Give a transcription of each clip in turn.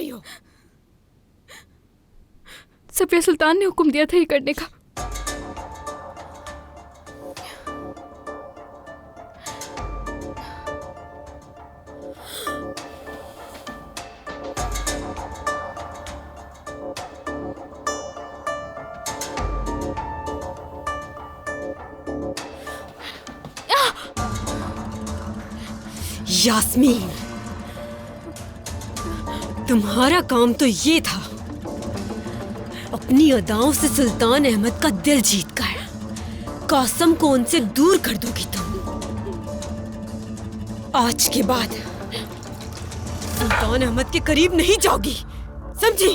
आई हो? सफिया सुल्तान ने हुक्म दिया था ये करने का। यास्मीन, तुम्हारा काम तो ये था, अपनी अदाओं से सुल्तान अहमद का दिल जीतकर कासिम को उनसे दूर कर दोगी तुम। आज के बाद सुल्तान अहमद के करीब नहीं जाओगी, समझी?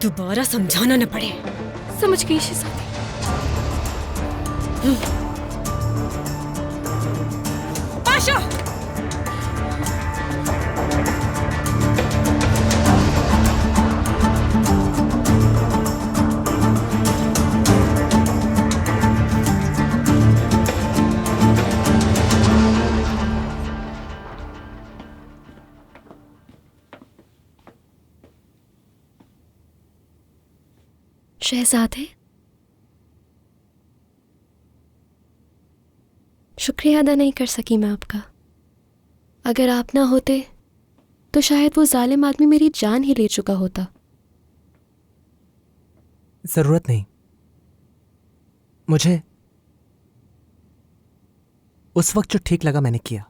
दोबारा समझाना न पड़े। समझ गई शहजादी। पाशा! शहजादे, शुक्रिया अदा नहीं कर सकी मैं आपका। अगर आप ना होते तो शायद वो जालिम आदमी मेरी जान ही ले चुका होता। जरूरत नहीं, मुझे उस वक्त जो ठीक लगा मैंने किया।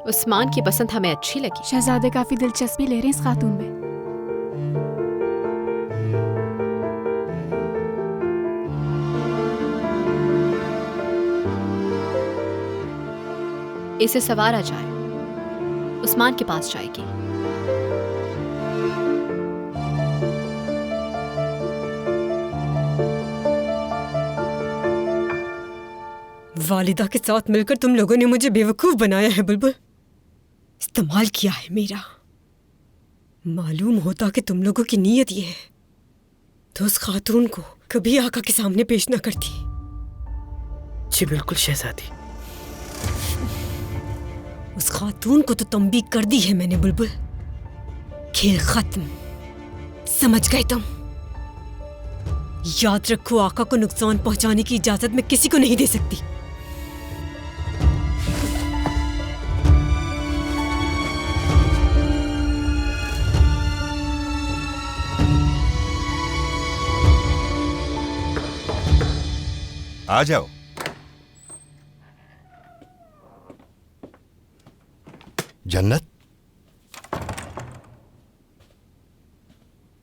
उस्मान की पसंद हमें अच्छी लगी। शहजादे काफी दिलचस्पी ले रहे हैं इस खातून में। इसे सवारा जाए, उस्मान के पास जाएगी। वालिदा के साथ मिलकर तुम लोगों ने मुझे बेवकूफ बनाया है बुलबुल, इस्तेमाल किया है मेरा। मालूम होता कि तुम लोगों की नीयत ये है तो उस खातून को कभी आका के सामने पेश ना करती। जी बिल्कुल शहजादी। उस खातून को तो तंबीह कर दी है मैंने बुलबुल। खेल खत्म, समझ गए तुम? याद रखो, आका को नुकसान पहुंचाने की इजाजत मैं किसी को नहीं दे सकती। आ जाओ। जन्नत,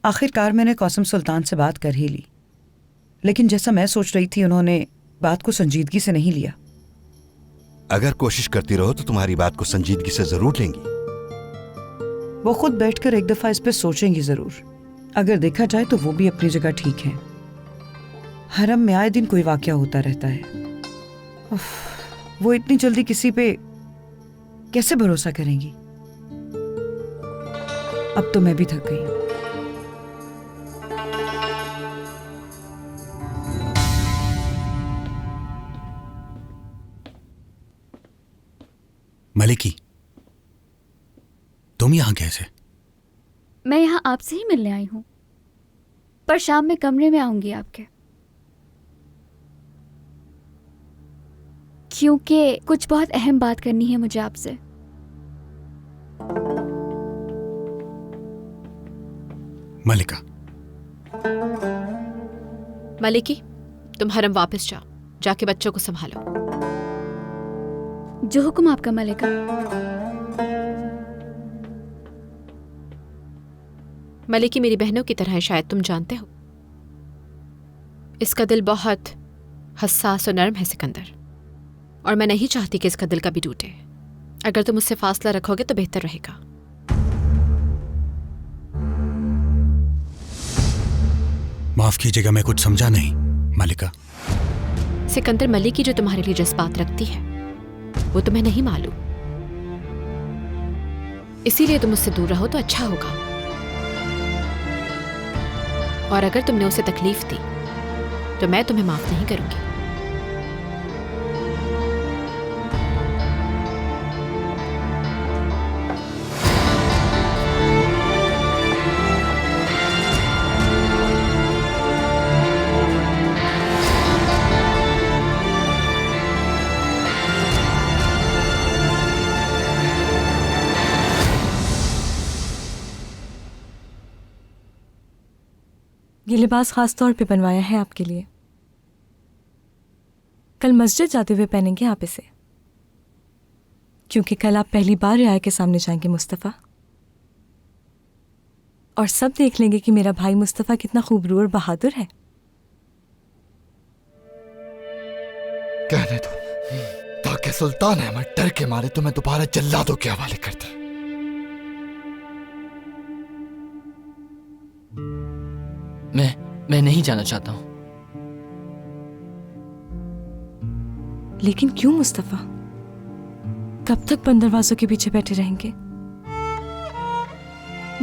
आखिरकार मैंने कासिम सुल्तान से बात कर ही ली, लेकिन जैसा मैं सोच रही थी उन्होंने बात को संजीदगी से नहीं लिया। अगर कोशिश करती रहो तो तुम्हारी बात को संजीदगी से जरूर लेंगी। वो खुद बैठकर एक दफा इस पे सोचेंगी जरूर। अगर देखा जाए तो वो भी अपनी जगह ठीक है। हरम में आए दिन कोई वाकया होता रहता है। वो इतनी जल्दी किसी पे कैसे भरोसा करेंगी? अब तो मैं भी थक गई हूं। मलिकी, तुम यहां कैसे? मैं यहाँ आपसे ही मिलने आई हूँ, पर शाम में कमरे में आऊंगी आपके, क्योंकि कुछ बहुत अहम बात करनी है मुझे आपसे। मलिका। मलिकी, तुम हरम वापस जाओ, जाके बच्चों को संभालो। जो हुक्म आपका मलिका। मलिकी मेरी बहनों की तरह है, शायद तुम जानते हो। इसका दिल बहुत हसास और नरम है सिकंदर, और मैं नहीं चाहती कि इसका दिल कभी टूटे। अगर तुम उससे फासला रखोगे तो बेहतर रहेगा। माफ कीजिएगा, मैं कुछ समझा नहीं मलिका। सिकंदर, मलिकी जो तुम्हारे लिए जज्बात रखती है वो तुम्हें नहीं मालूम, इसीलिए तुम उससे दूर रहो तो अच्छा होगा। और अगर तुमने उसे तकलीफ दी तो मैं तुम्हें माफ नहीं करूंगी। ये लिबास खास तौर पे बनवाया है आपके लिए। कल मस्जिद जाते हुए पहनेंगे आप इसे, क्योंकि कल आप पहली बार रियाया के सामने जाएंगे मुस्तफ़ा, और सब देख लेंगे कि मेरा भाई मुस्तफ़ा कितना खूबरू और बहादुर है। कहने दो, ताकि सुल्तान अहमद डर के मारे तुम्हें दोबारा जल्लादों के हवाले कर दे। मैं नहीं जाना चाहता हूं। लेकिन क्यों मुस्तफ़ा? कब तक बंद दरवाजों के पीछे बैठे रहेंगे?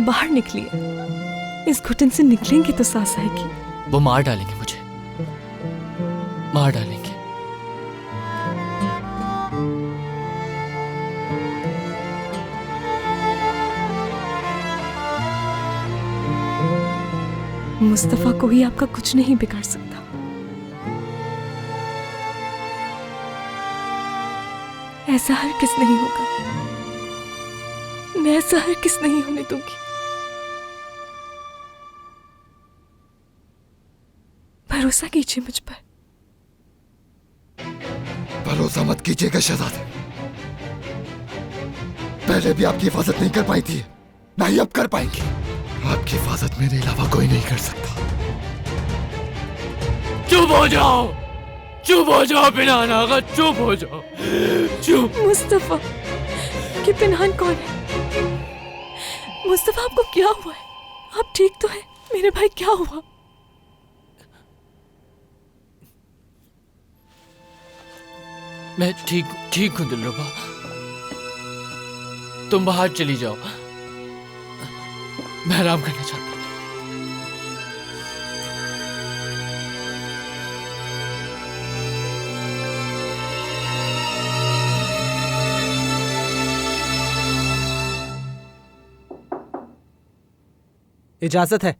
बाहर निकलिए, इस घुटन से निकलेंगे तो सांस आएगी। वो मार डालेंगे मुझे, मार डालेंगे। मुस्तफ़ा को ही आपका कुछ नहीं बिगाड़ सकता। ऐसा हरगिज़ नहीं होगा, मैं ऐसा हरगिज़ नहीं होने दूंगी। भरोसा कीजिए मुझ पर। भरोसा मत कीजिएगा शहजादे, पहले भी आपकी हिफाजत नहीं कर पाई थी, ना ही अब कर पाएंगी। आपकी हिफाजत मेरे अलावा कोई नहीं कर सकता। चुप हो जाओ, चुप हो जाओ पिनान आगा, चुप हो जाओ, चुप। मुस्तफ़ा, कि पिनान कौन है? मुस्तफ़ा, आपको क्या हुआ है? आप ठीक तो है? मेरे भाई क्या हुआ? मैं ठीक हूं दिलरुबा, तुम बाहर चली जाओ, मैं आराम करना चाहता हूं। इजाजत है।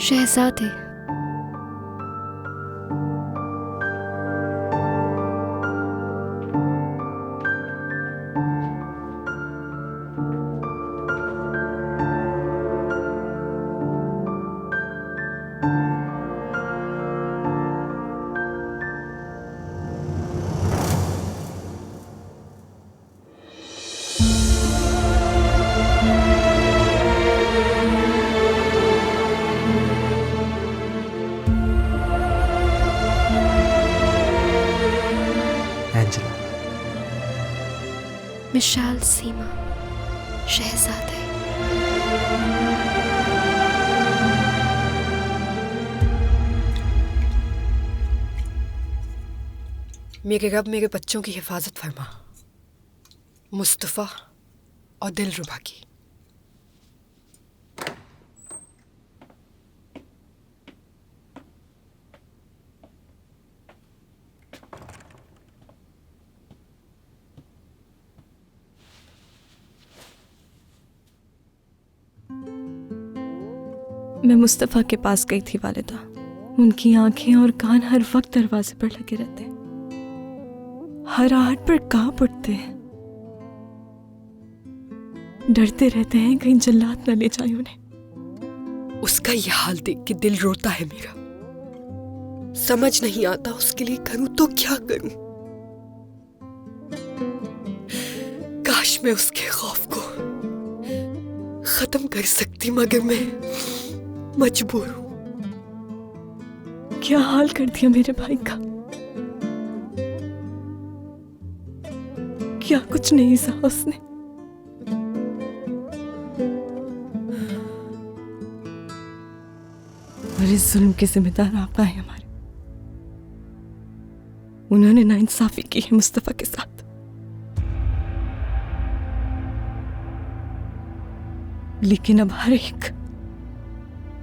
शहजादे, एंजेला, मिशाल सीमा, शहजादे। मेरे रब मेरे बच्चों की हिफाजत फरमा, मुस्तफ़ा और दिलरुबा की। मैं मुस्तफ़ा के पास गई थी वालिदा। उनकी आंखें और कान हर वक्त दरवाजे पर लगे रहते हैं, हर आहट पर कांप उठते हैं, डरते रहते हैं कहीं जल्लाद न ले जाए उन्हें। उसका यह हाल देख के दिल रोता है मेरा, समझ नहीं आता उसके लिए करूं तो क्या करूं। काश मैं उसके खौफ को खत्म कर सकती, मगर मैं मजबूर हूं। क्या हाल कर दिया मेरे भाई का, क्या कुछ नहीं सहा उसने। और इस जुल्म के जिम्मेदार आपा है हमारे। उन्होंने नाइंसाफी की है मुस्तफ़ा के साथ। लेकिन अब हर एक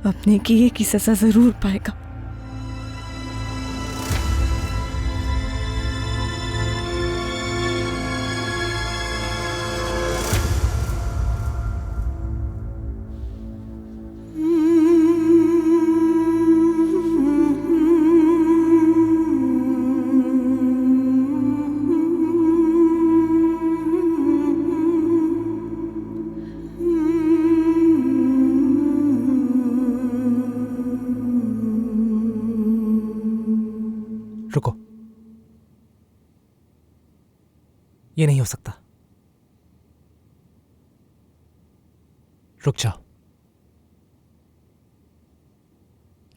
अपने किए की सजा जरूर पाएगा। रुको, ये नहीं हो सकता। रुक जाओ।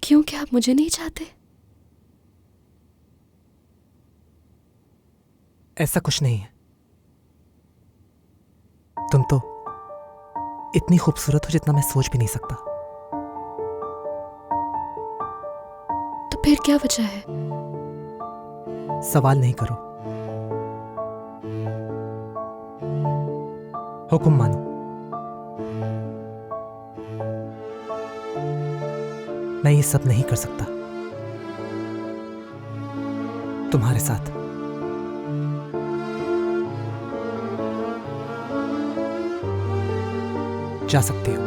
क्यों, क्या आप मुझे नहीं चाहते? ऐसा कुछ नहीं है। तुम तो इतनी खूबसूरत हो जितना मैं सोच भी नहीं सकता। तो फिर क्या वजह है? सवाल नहीं करो, हुक्म मानो। मैं ये सब नहीं कर सकता तुम्हारे साथ। जा सकती हो।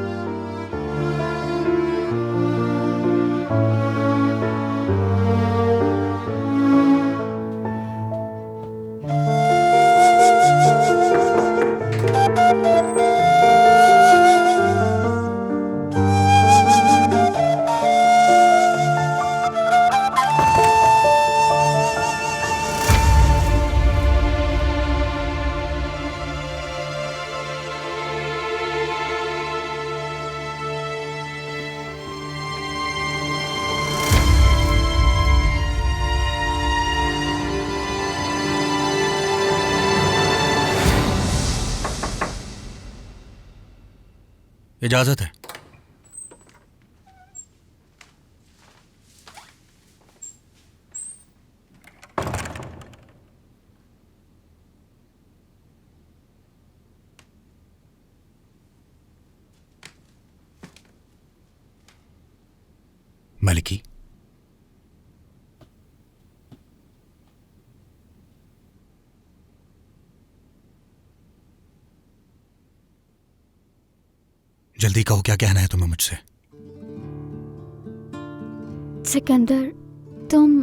इजाजत है। मलिकी, जल्दी कहो, क्या कहना है तुम्हें मुझसे? सिकंदर, तुम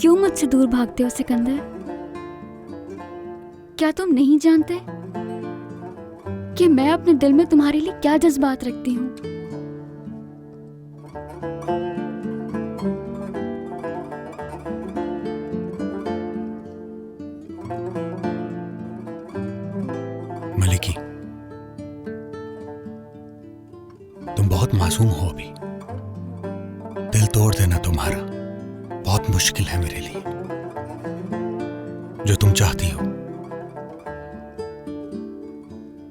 क्यों मुझसे दूर भागते हो सिकंदर? क्या तुम नहीं जानते कि मैं अपने दिल में तुम्हारे लिए क्या जज्बात रखती हूँ? मलिकी, तुम बहुत मासूम हो अभी। दिल तोड़ देना तुम्हारा बहुत मुश्किल है मेरे लिए। जो तुम चाहती हो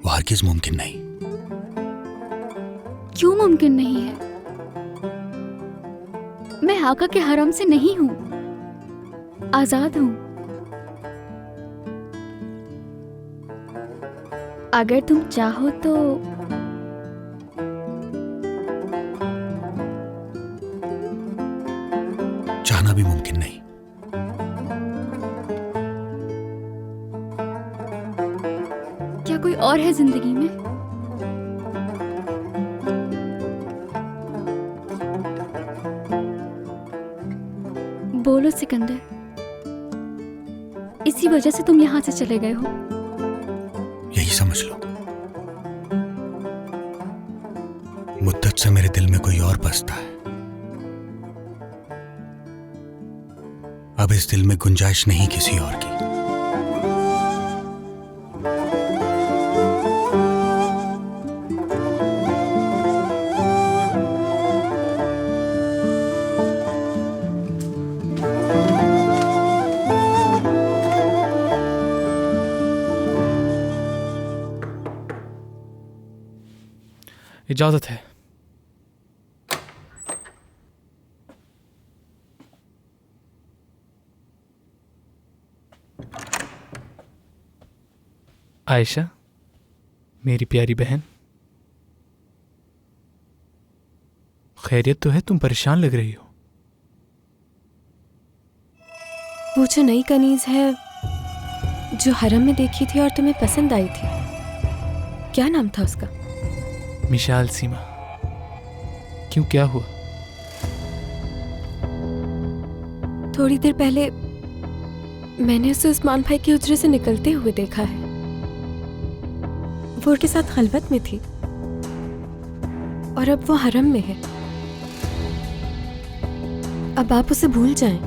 वो हरगिज़ मुमकिन नहीं। क्यों मुमकिन नहीं है? मैं आका के हरम से नहीं हूं, आजाद हूं। अगर तुम चाहो तो चाहना भी मुमकिन नहीं। क्या कोई और है जिंदगी में? बोलो सिकंदर, इसी वजह से तुम यहां से चले गए हो? यही समझ लो, मुद्दत से मेरे दिल में कोई और बसता है। अब इस दिल में गुंजाइश नहीं किसी और की। इजाजत है। आयशा, मेरी प्यारी बहन, खैरियत तो है? तुम परेशान लग रही हो। वो जो नई कनीज है जो हरम में देखी थी और तुम्हें पसंद आई थी, क्या नाम था उसका? मिशाल सीमा। क्यों, क्या हुआ? थोड़ी देर पहले मैंने उसे उस्मान भाई के हुजरे से निकलते हुए देखा है। वो उनके साथ खलवत में थी और अब वो हरम में है। अब आप उसे भूल जाएं।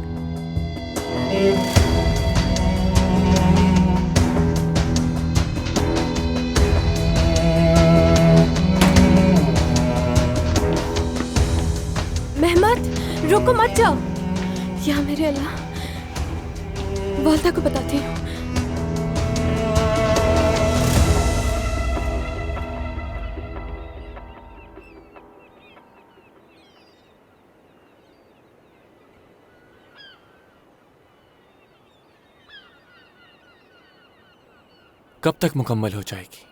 मेहमत, रुको मत जाओ। या मेरे अल्लाह, वालदा को बताती हूँ। कब तक मुकम्मल हो जाएगी?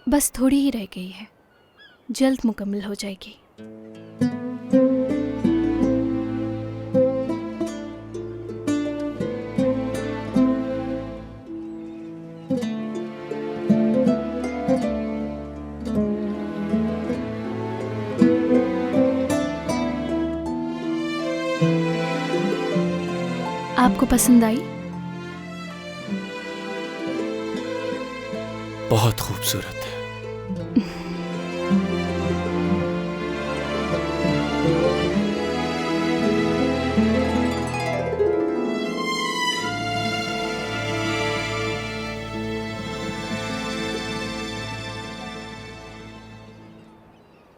बस थोड़ी ही रह गई है, जल्द मुकम्मल हो जाएगी। आपको पसंद आई? बहुत खूबसूरत है।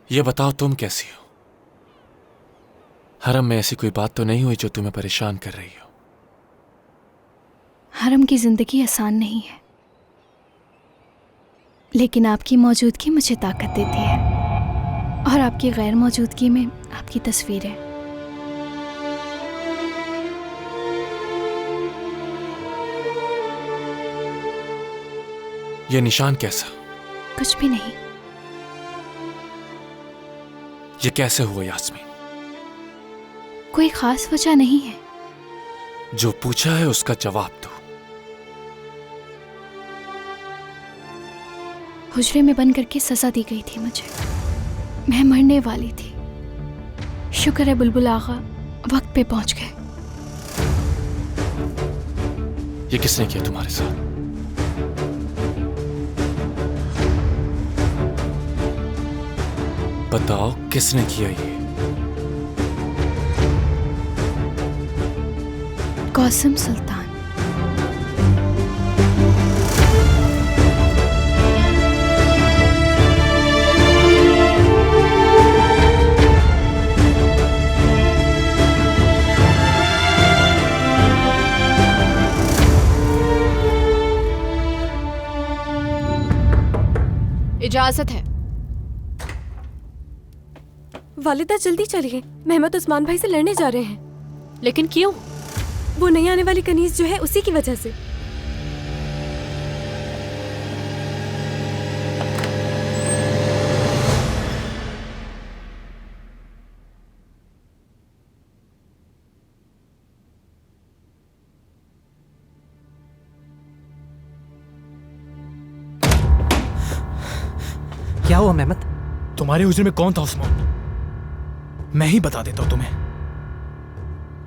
ये बताओ, तुम कैसी हो? हरम में ऐसी कोई बात तो नहीं हुई जो तुम्हें परेशान कर रही हो? हरम की जिंदगी आसान नहीं है, लेकिन आपकी मौजूदगी मुझे ताकत देती है और आपकी गैर मौजूदगी में आपकी तस्वीरें। ये निशान कैसा? कुछ भी नहीं। ये कैसे हुआ यास्मीन? कोई खास वजह नहीं है। जो पूछा है उसका जवाब दो। हुजरे में बंद करके सजा दी गई थी मुझे। मैं मरने वाली थी। शुक्र है बुलबुल आगा वक्त पे पहुंच गए। ये किसने किया तुम्हारे साथ? बताओ, किसने किया ये? कौसम सुल्तान। इजाजत है। वालिदा जल्दी चलिए, मेहमत उस्मान भाई से लड़ने जा रहे हैं। लेकिन क्यों? वो नई आने वाली कनीज जो है उसी की वजह से। क्या हुआ मेहमत? तुम्हारे हुजरे में कौन था उस्मान? मैं ही बता देता हूं तुम्हें।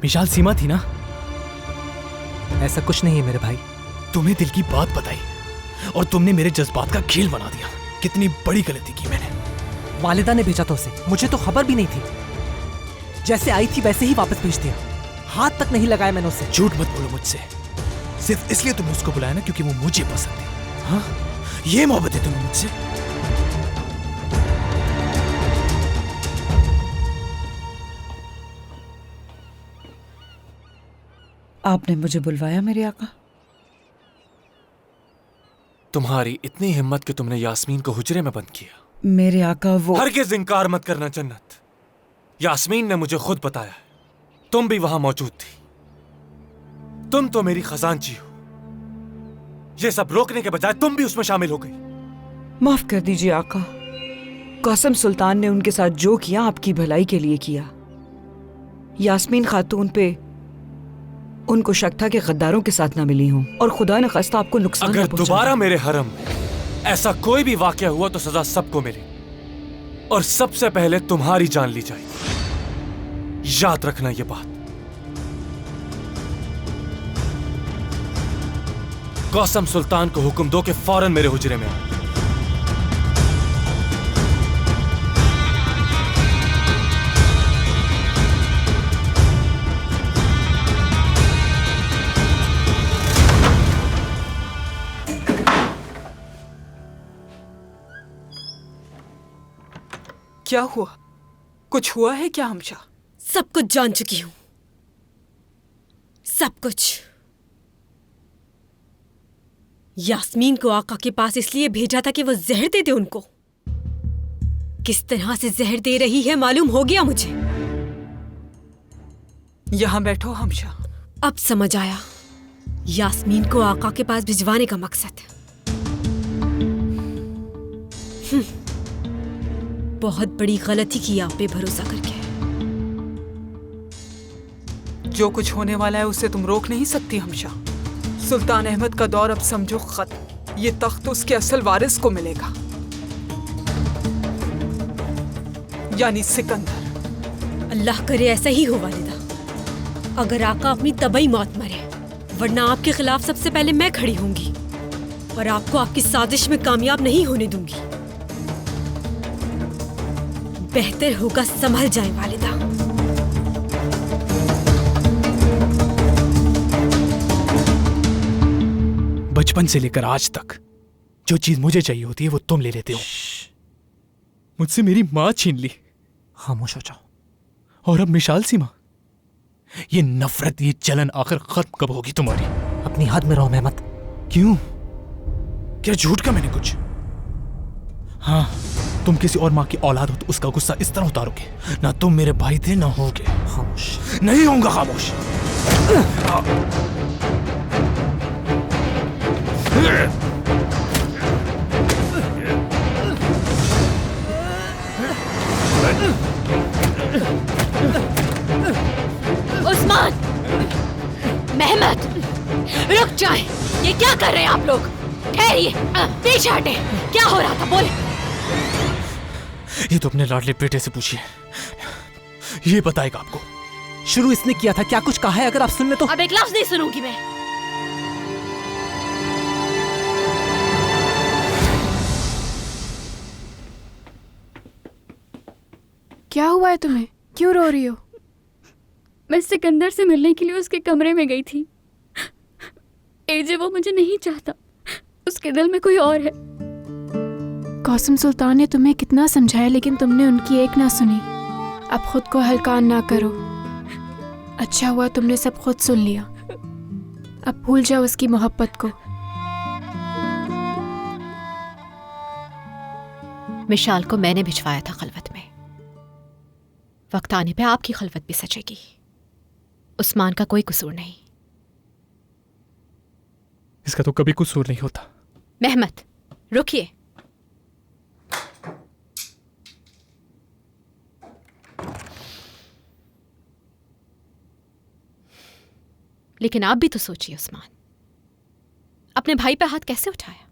मिशाल सीमा थी ना? ऐसा कुछ नहीं है मेरे भाई। तुम्हें दिल की बात बताई और तुमने मेरे जज्बात का खेल बना दिया। कितनी बड़ी गलती की मैंने। वालिदा ने भेजा था उसे, मुझे तो खबर भी नहीं थी। जैसे आई थी वैसे ही वापस भेज दिया। हाथ तक नहीं लगाया मैंने उससे। झूठ मत बोलो मुझसे। सिर्फ इसलिए तुमने उसको बुलाया ना क्योंकि वो मुझे पसंद है? हाँ, ये मोहब्बत है तुम्हें मुझसे? आपने मुझे बुलवाया मेरे आका? तुम्हारी इतनी हिम्मत कि तुमने यास्मीन को हुजरे में बंद किया। मेरे आका वो हरगिज़ इनकार मत करना जन्नत। यास्मीन ने मुझे खुद बताया है, तुम भी वहां मौजूद थी। तुम तो मेरी खजांची हो। ये सब रोकने के बजाय तुम भी उसमें शामिल हो गई। माफ कर दीजिए आका, कासिम सुल्तान ने उनके साथ जो किया आपकी भलाई के लिए किया। यास्मीन खातून पे उनको शक था कि गद्दारों के साथ ना मिली हूं और खुदा न खास्ता आपको नुकसान अगर ना पहुंचाए। दोबारा मेरे हरम में ऐसा कोई भी वाकया हुआ तो सजा सबको मिले और सबसे पहले तुम्हारी जान ली जाएगी। याद रखना ये बात। कासिम सुल्तान को हुक्म दो कि फौरन मेरे हुजरे में आए। क्या हुआ? कुछ हुआ है क्या हमशा? सब कुछ जान चुकी हूं, सब कुछ। यास्मीन को आका के पास इसलिए भेजा था कि वो जहर दे दे उनको। किस तरह से जहर दे रही है मालूम हो गया मुझे। यहां बैठो हमशा। अब समझ आया यास्मीन को आका के पास भिजवाने का मकसद। बहुत बड़ी गलती की आप पे भरोसा करके। जो कुछ होने वाला है उसे तुम रोक नहीं सकती हमशा। सुल्तान अहमद का दौर अब समझो खत्म। ये तख्त उसके असल वारिस को मिलेगा, यानी सिकंदर। अल्लाह करे ऐसा ही हो वालिदा। अगर आका अपनी तबई मौत मरे, वरना आपके खिलाफ सबसे पहले मैं खड़ी होंगी और आपको आपकी साजिश में कामयाब नहीं होने दूंगी। बेहतर होगा संभल जाए वालिदा। बचपन से लेकर आज तक जो चीज मुझे चाहिए होती है वो तुम ले लेते हो। मुझसे मेरी माँ छीन ली। खामोश हो जाओ। और अब मिशाल सी माँ। ये नफरत, ये जलन आखिर खत्म कब होगी तुम्हारी? अपनी हद में रहो मेहमत। क्यों? क्या झूठ का मैंने कुछ? हाँ, तुम किसी और माँ की औलाद हो तो उसका गुस्सा इस तरह उतारोगे। ना तुम मेरे भाई थे ना होगे। खामोश। नहीं होऊंगा खामोश। उस्मान, मेहमत, रुक जाए। ये क्या कर रहे हैं आप लोग? ठहरिए, पीछे हटे। क्या हो रहा था बोले? ये तो अपने लाडले बेटे से पूछिए, ये बताएगा आपको। शुरू इसने किया था, क्या कुछ कहा है? अगर आप सुन ले तो। अब एक लफ्ज नहीं सुनूंगी मैं। क्या हुआ है तुम्हें? क्यों रो रही हो? मैं सिकंदर से मिलने के लिए उसके कमरे में गई थी। एजे वो मुझे नहीं चाहता, उसके दिल में कोई और है। कासिम सुल्तान ने तुम्हें कितना समझाया लेकिन तुमने उनकी एक ना सुनी। अब खुद को हल्कान ना करो। अच्छा हुआ तुमने सब खुद सुन लिया। अब भूल जाओ उसकी मोहब्बत को। मिशाल को मैंने भिजवाया था खलवत में। वक्त आने पे आपकी खलवत भी सजेगी। उस्मान का कोई कसूर नहीं। इसका तो कभी कसूर नहीं होता। मेहमत, रुकिए। लेकिन आप भी तो सोचिए उस्मान, अपने भाई पे हाथ कैसे उठाया?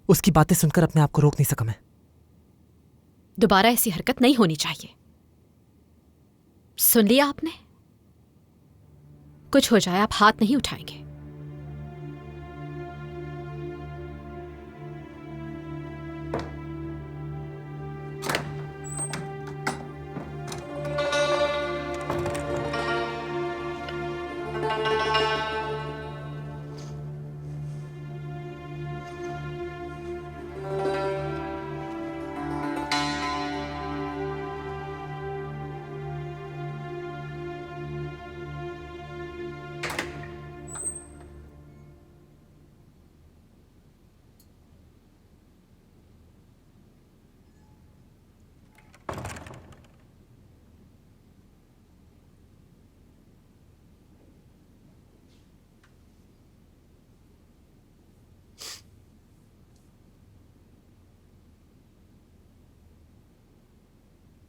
उसकी बातें सुनकर अपने आप को रोक नहीं सका मैं। दोबारा ऐसी हरकत नहीं होनी चाहिए। सुन लिया आपने? कुछ हो जाए आप हाथ नहीं उठाएंगे।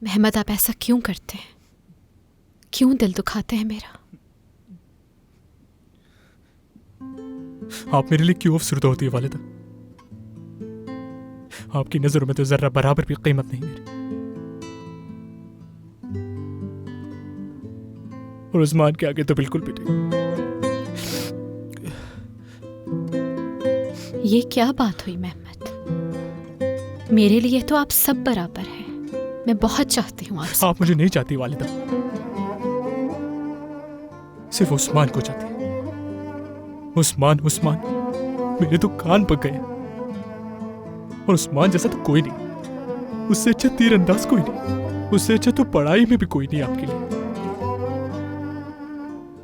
महमद, आप ऐसा क्यों करते हैं? क्यों दिल दुखाते हैं मेरा? आप मेरे लिए क्यों अफसरदा होती है वालिदा? आपकी नजरों में तो जर्रा बराबर भी कीमत नहीं मेरी। और उस्मान के आगे तो बिल्कुल भी नहीं। ये क्या बात हुई महमद? मेरे लिए तो आप सब बराबर हैं। मैं बहुत चाहती हूँ आपसे। आप मुझे नहीं चाहती वालिदा, सिर्फ उस्मान को चाहती है। उस्मान उस्मान मेरे तो कान पक गए। और उस्मान जैसा तो कोई नहीं, उससे अच्छा तीरंदाज कोई नहीं, उससे अच्छा तो पढ़ाई में भी कोई नहीं आपके लिए।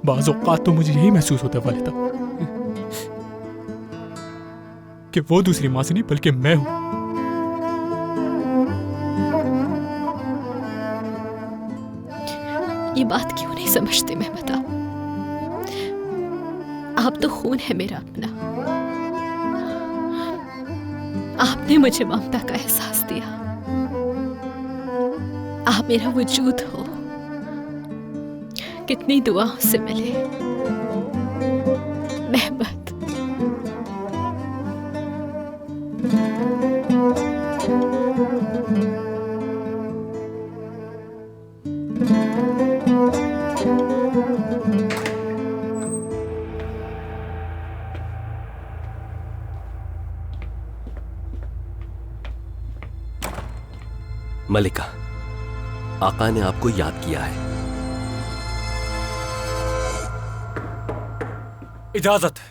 बाज़ औक़ात तो मुझे यही महसूस होता है वालिदा कि वो दूसरी मां से नहीं बल्कि मैं हूं। ये बात क्यों नहीं समझते महमद? आप तो खून है मेरा अपना। आपने मुझे ममता का एहसास दिया। आप मेरा वजूद हो। कितनी दुआओं से मिले महमद। मलिका, आका ने आपको याद किया है। इजाजत है।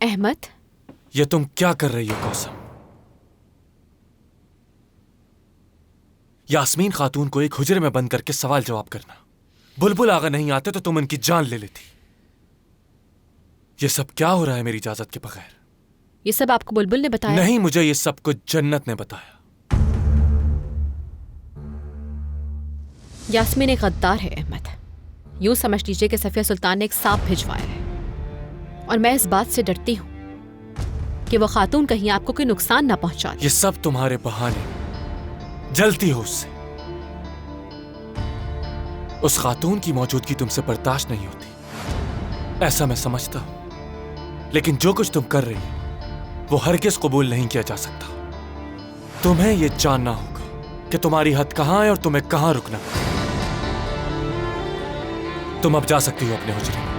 अहमद, ये तुम क्या कर रही हो कौसम? यास्मीन खातून को एक हुजरे में बंद करके सवाल जवाब करना। बुलबुल आगा नहीं आते तो तुम उनकी जान ले लेती। ये सब क्या हो रहा है मेरी इजाजत के बगैर? ये सब आपको बुलबुल ने बताया? नहीं, मुझे ये सब कुछ जन्नत ने बताया। यास्मीन एक गद्दार है अहमद। यूं समझ लीजिए कि सफिया सुल्तान ने एक सांप भिजवाया है। और मैं इस बात से डरती हूं कि वो खातून कहीं आपको कोई नुकसान ना पहुंचा दे। ये सब तुम्हारे बहाने। जलती हो उससे। उस खातून की मौजूदगी तुमसे बर्दाश्त नहीं होती, ऐसा मैं समझता हूं। लेकिन जो कुछ तुम कर रही हो वो हरगिज़ कबूल नहीं किया जा सकता। तुम्हें यह जानना होगा कि तुम्हारी हद कहां है और तुम्हें कहां रुकना है। तुम अब जा सकती हो अपने हुजरे में।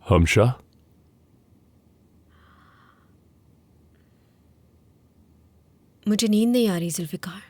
हमशा, मुझे नींद नहीं आ रही जुल्फिकार।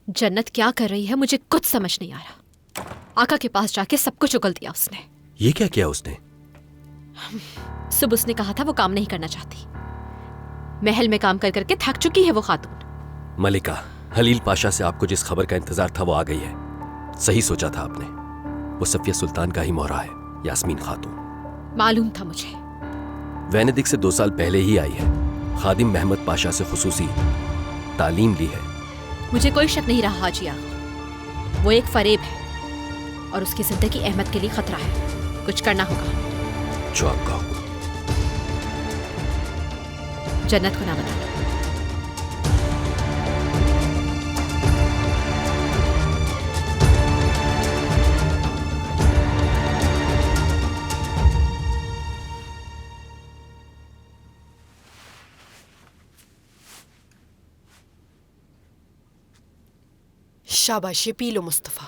जन्नत क्या कर रही है मुझे कुछ समझ नहीं आ रहा। आका के पास जाके सब कुछ उगल दिया उसने। ये क्या किया उसने? सुबह उसने कहा था वो काम नहीं करना चाहती। महल में काम कर करके थक चुकी है वो खातून। मलिका, हलील पाशा से आपको जिस खबर का इंतजार था वो आ गई है। सही सोचा था आपने। वो सफिया सुल्तान का ही मोहरा है, यास्मीन खातून। मालूम था मुझे। वेनेदिक से 2 साल पहले ही आई है। खादिम महमद पाशा से खुसूसी तालीम ली है। मुझे कोई शक नहीं रहा हाजी आगा। वो एक फरेब है और उसकी जिंदगी अहमद के लिए खतरा है। कुछ करना होगा। जो आपका हो। जन्नत को ना बताना। शाबाश, ये पी लो मुस्तफा।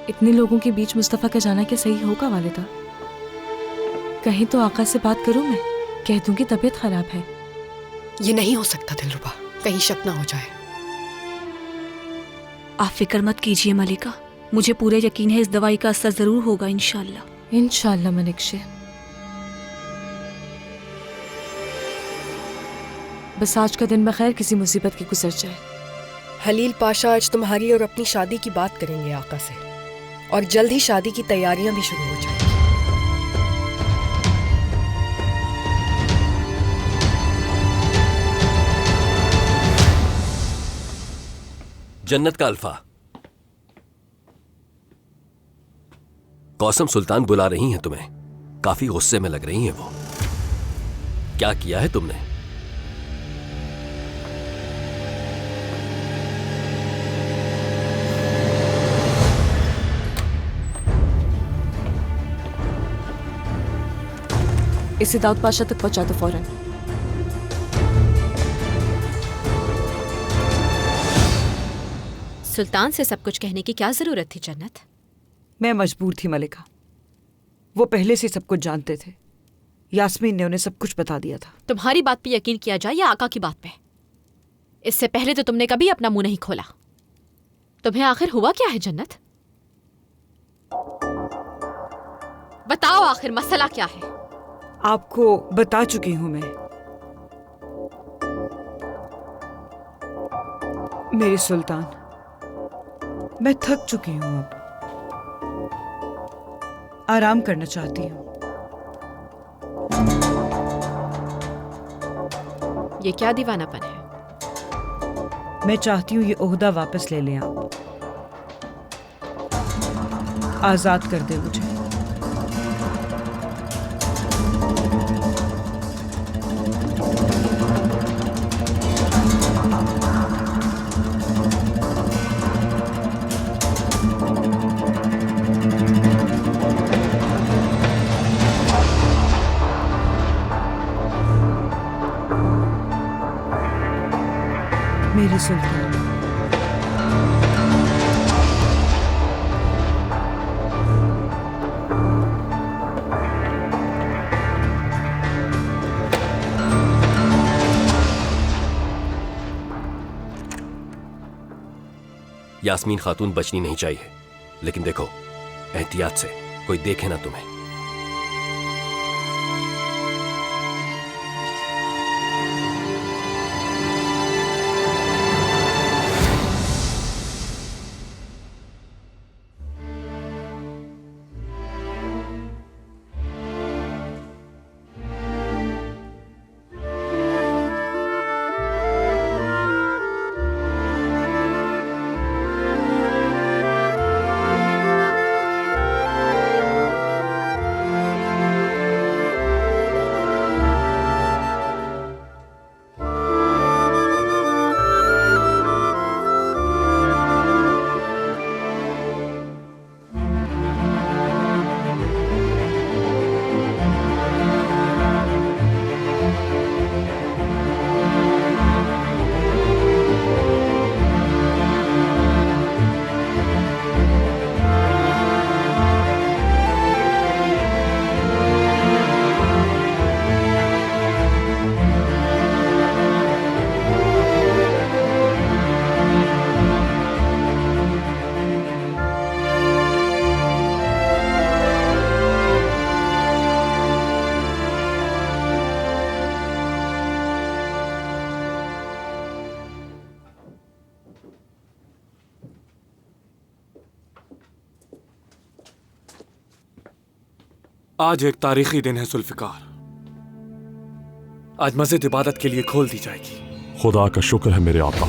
इतने लोगों के बीच मुस्तफ़ा का जाना क्या सही होगा वालिदा? कहीं तो आका से बात करूं मैं, कह दूं कि तबीयत खराब है। ये नहीं हो सकता दिलरुबा, कहीं शक ना हो जाए। आप फिक्र मत कीजिए मलिका, मुझे पूरे यकीन है इस दवाई का असर जरूर होगा इंशाल्लाह। इंशाल्लाह मनिकशे। बस आज का दिन बखैर किसी मुसीबत की गुजर जाए। हलील पाशा आज तुम्हारी और अपनी शादी की बात करेंगे आका से, और जल्द ही शादी की तैयारियां भी शुरू हो जाएंगी। जन्नत का अल्फा, कौसम सुल्तान बुला रही हैं तुम्हें। काफी गुस्से में लग रही हैं वो। क्या किया है तुमने? इसे दाऊद पाशा तक पहुंचा दो फौरन। सुल्तान से सब कुछ कहने की क्या जरूरत थी जन्नत? मैं मजबूर थी मलिका, वो पहले से सब कुछ जानते थे। यास्मीन ने उन्हें सब कुछ बता दिया था। तुम्हारी बात पे यकीन किया जाए या आका की बात पे? इससे पहले तो तुमने कभी अपना मुंह नहीं खोला। तुम्हें आखिर हुआ क्या है जन्नत? बताओ आखिर मसला क्या है? आपको बता चुकी हूं मैं। मेरे सुल्तान, मैं थक चुकी हूं, अब आराम करना चाहती हूं। ये क्या दीवानापन है? मैं चाहती हूं ये ओहदा वापस ले लें आप। आजाद कर दे मुझे। मेरी सुल्तान, यास्मीन खातून बचनी नहीं चाहिए, लेकिन देखो एहतियात से, कोई देखे ना तुम्हें। आज एक तारीखी दिन है जुल्फिकार। आज मस्जिद इबादत के लिए खोल दी जाएगी। खुदा का शुक्र है मेरे आका।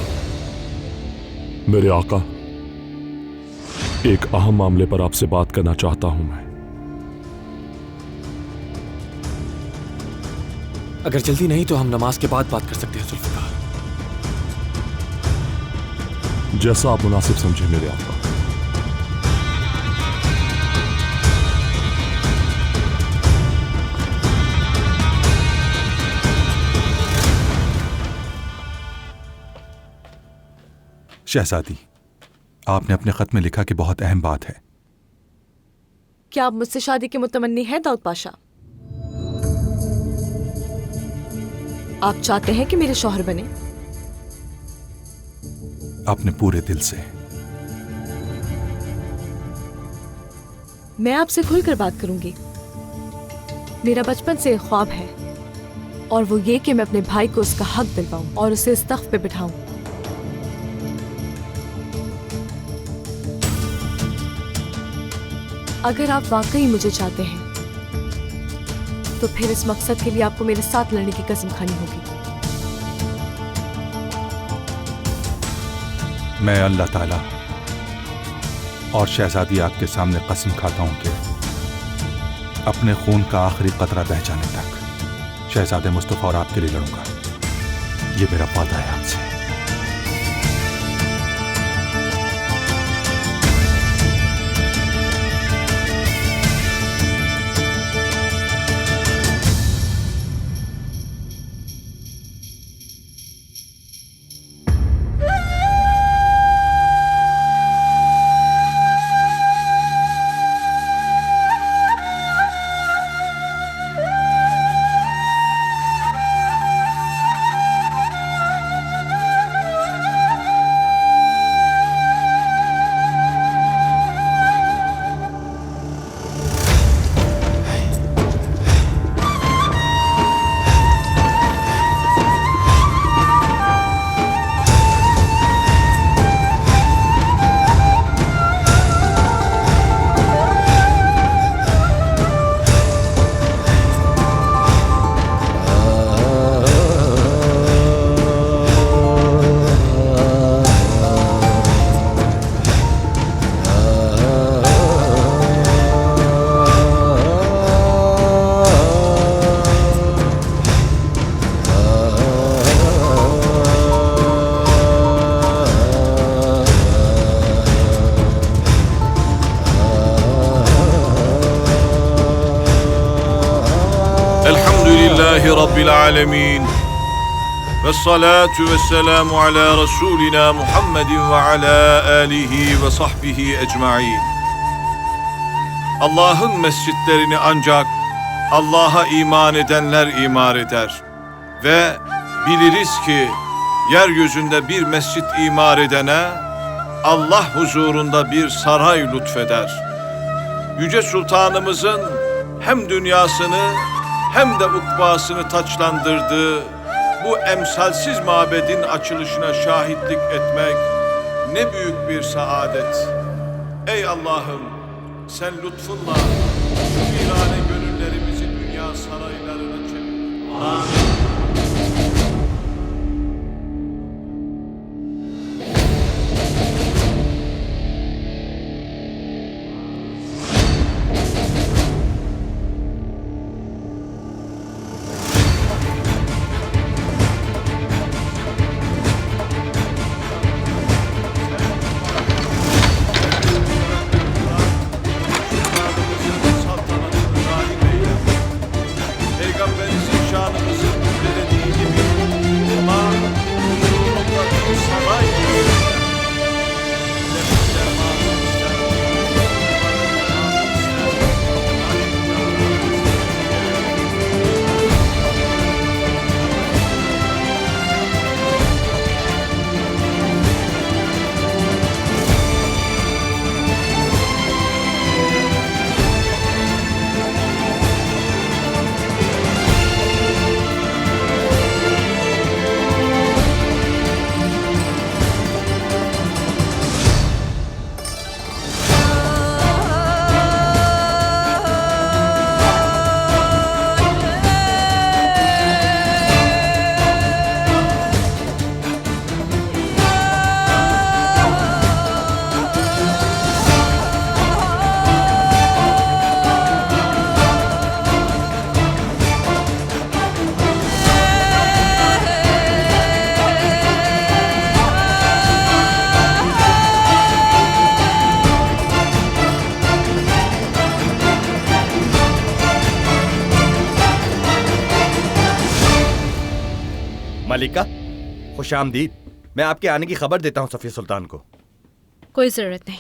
मेरे आका, एक अहम मामले पर आपसे बात करना चाहता हूं मैं। अगर जल्दी नहीं तो हम नमाज के बाद बात कर सकते हैं जुल्फिकार। जैसा आप मुनासिब समझे मेरे आका। शहजादी, आपने अपने खत में लिखा कि बहुत अहम बात है। क्या आप मुझसे शादी के मुतमन्नी हैं दाऊद पाशा? आप चाहते हैं कि मेरे शौहर बने? अपने पूरे दिल से। मैं आपसे खुलकर बात करूंगी। मेरा बचपन से एक ख्वाब है और वो ये कि मैं अपने भाई को उसका हक दिलवाऊं और उसे इस तख्त पे बिठाऊं। अगर आप वाकई मुझे चाहते हैं तो फिर इस मकसद के लिए आपको मेरे साथ लड़ने की कसम खानी होगी। मैं अल्लाह ताला और शहजादी आपके सामने कसम खाता हूं कि अपने खून का आखिरी कतरा बह जाने तक शहजादे मुस्तफा और आपके लिए लड़ूंगा। ये मेरा वादा है आपसे। रब्बिल आलमीन वस्सलातु वस्सलामु अला रसूलिना Muhammedin ve ala alihi ve sahbihi ecmaîn. Allah'ın mescitlerini ancak Allah'a iman edenler imar eder. Ve biliriz ki yeryüzünde bir mescit imar edene Allah huzurunda bir saray lütfeder. Yüce Sultanımızın hem dünyasını hem de ukbasını taçlandırdığı bu emsalsiz mabedin açılışına şahitlik etmek ne büyük bir saadet. Ey Allah'ım, sen lütfunla şu virane gönüllerimizi dünya saraylarına çevir. Amin. Peygamberimizin şanımızı मलिका, खुशामदीद। मैं आपके आने की खबर देता हूँ सफिया सुल्तान को। कोई जरूरत नहीं।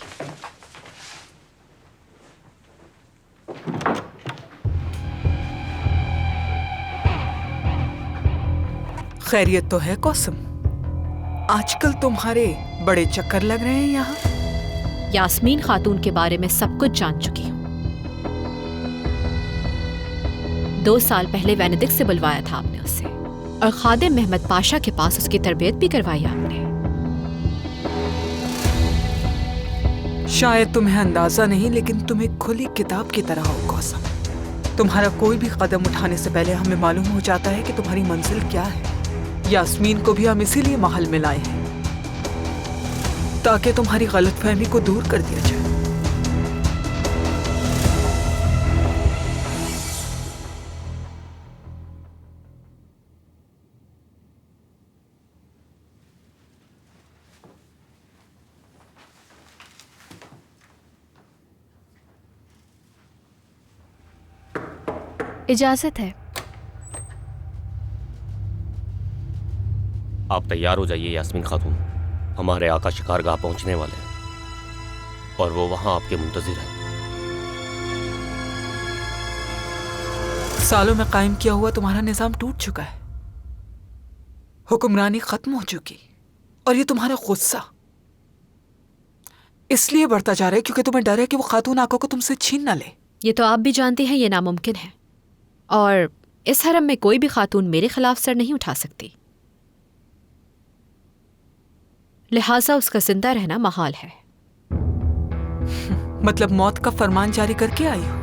खैरियत तो है कौसम? आजकल तुम्हारे बड़े चक्कर लग रहे हैं यहाँ। यास्मीन खातून के बारे में सब कुछ जान चुकी हूँ। 2 साल पहले वेनेदिक से बुलवाया था आपने उसे, और खादिम मेहमद पाशा के पास उसकी तरबियत भी करवाई आपने। शायद तुम्हें अंदाजा नहीं, लेकिन तुम एक खुली किताब की तरह हो कौसम। तुम्हारा कोई भी कदम उठाने से पहले हमें मालूम हो जाता है कि तुम्हारी मंजिल क्या है। यास्मीन को भी हम इसीलिए महल में लाए हैं, ताकि तुम्हारी गलतफहमी को दूर कर दिया जाए। इजाजत है। आप तैयार हो जाइए यास्मीन खातून, हमारे आका शिकारगाह पहुंचने वाले हैं और वो वहां आपके मुंतजिर हैं। सालों में कायम किया हुआ तुम्हारा निजाम टूट चुका है, हुक्मरानी खत्म हो चुकी, और ये तुम्हारा गुस्सा इसलिए बढ़ता जा रहा है क्योंकि तुम्हें डर है कि वो खातून आका को तुमसे छीन न ले। ये तो आप भी जानते हैं ये नामुमकिन है, और इस हरम में कोई भी खातून मेरे खिलाफ सर नहीं उठा सकती, लिहाजा उसका जिंदा रहना महाल है। मतलब मौत का फरमान जारी करके आई हो?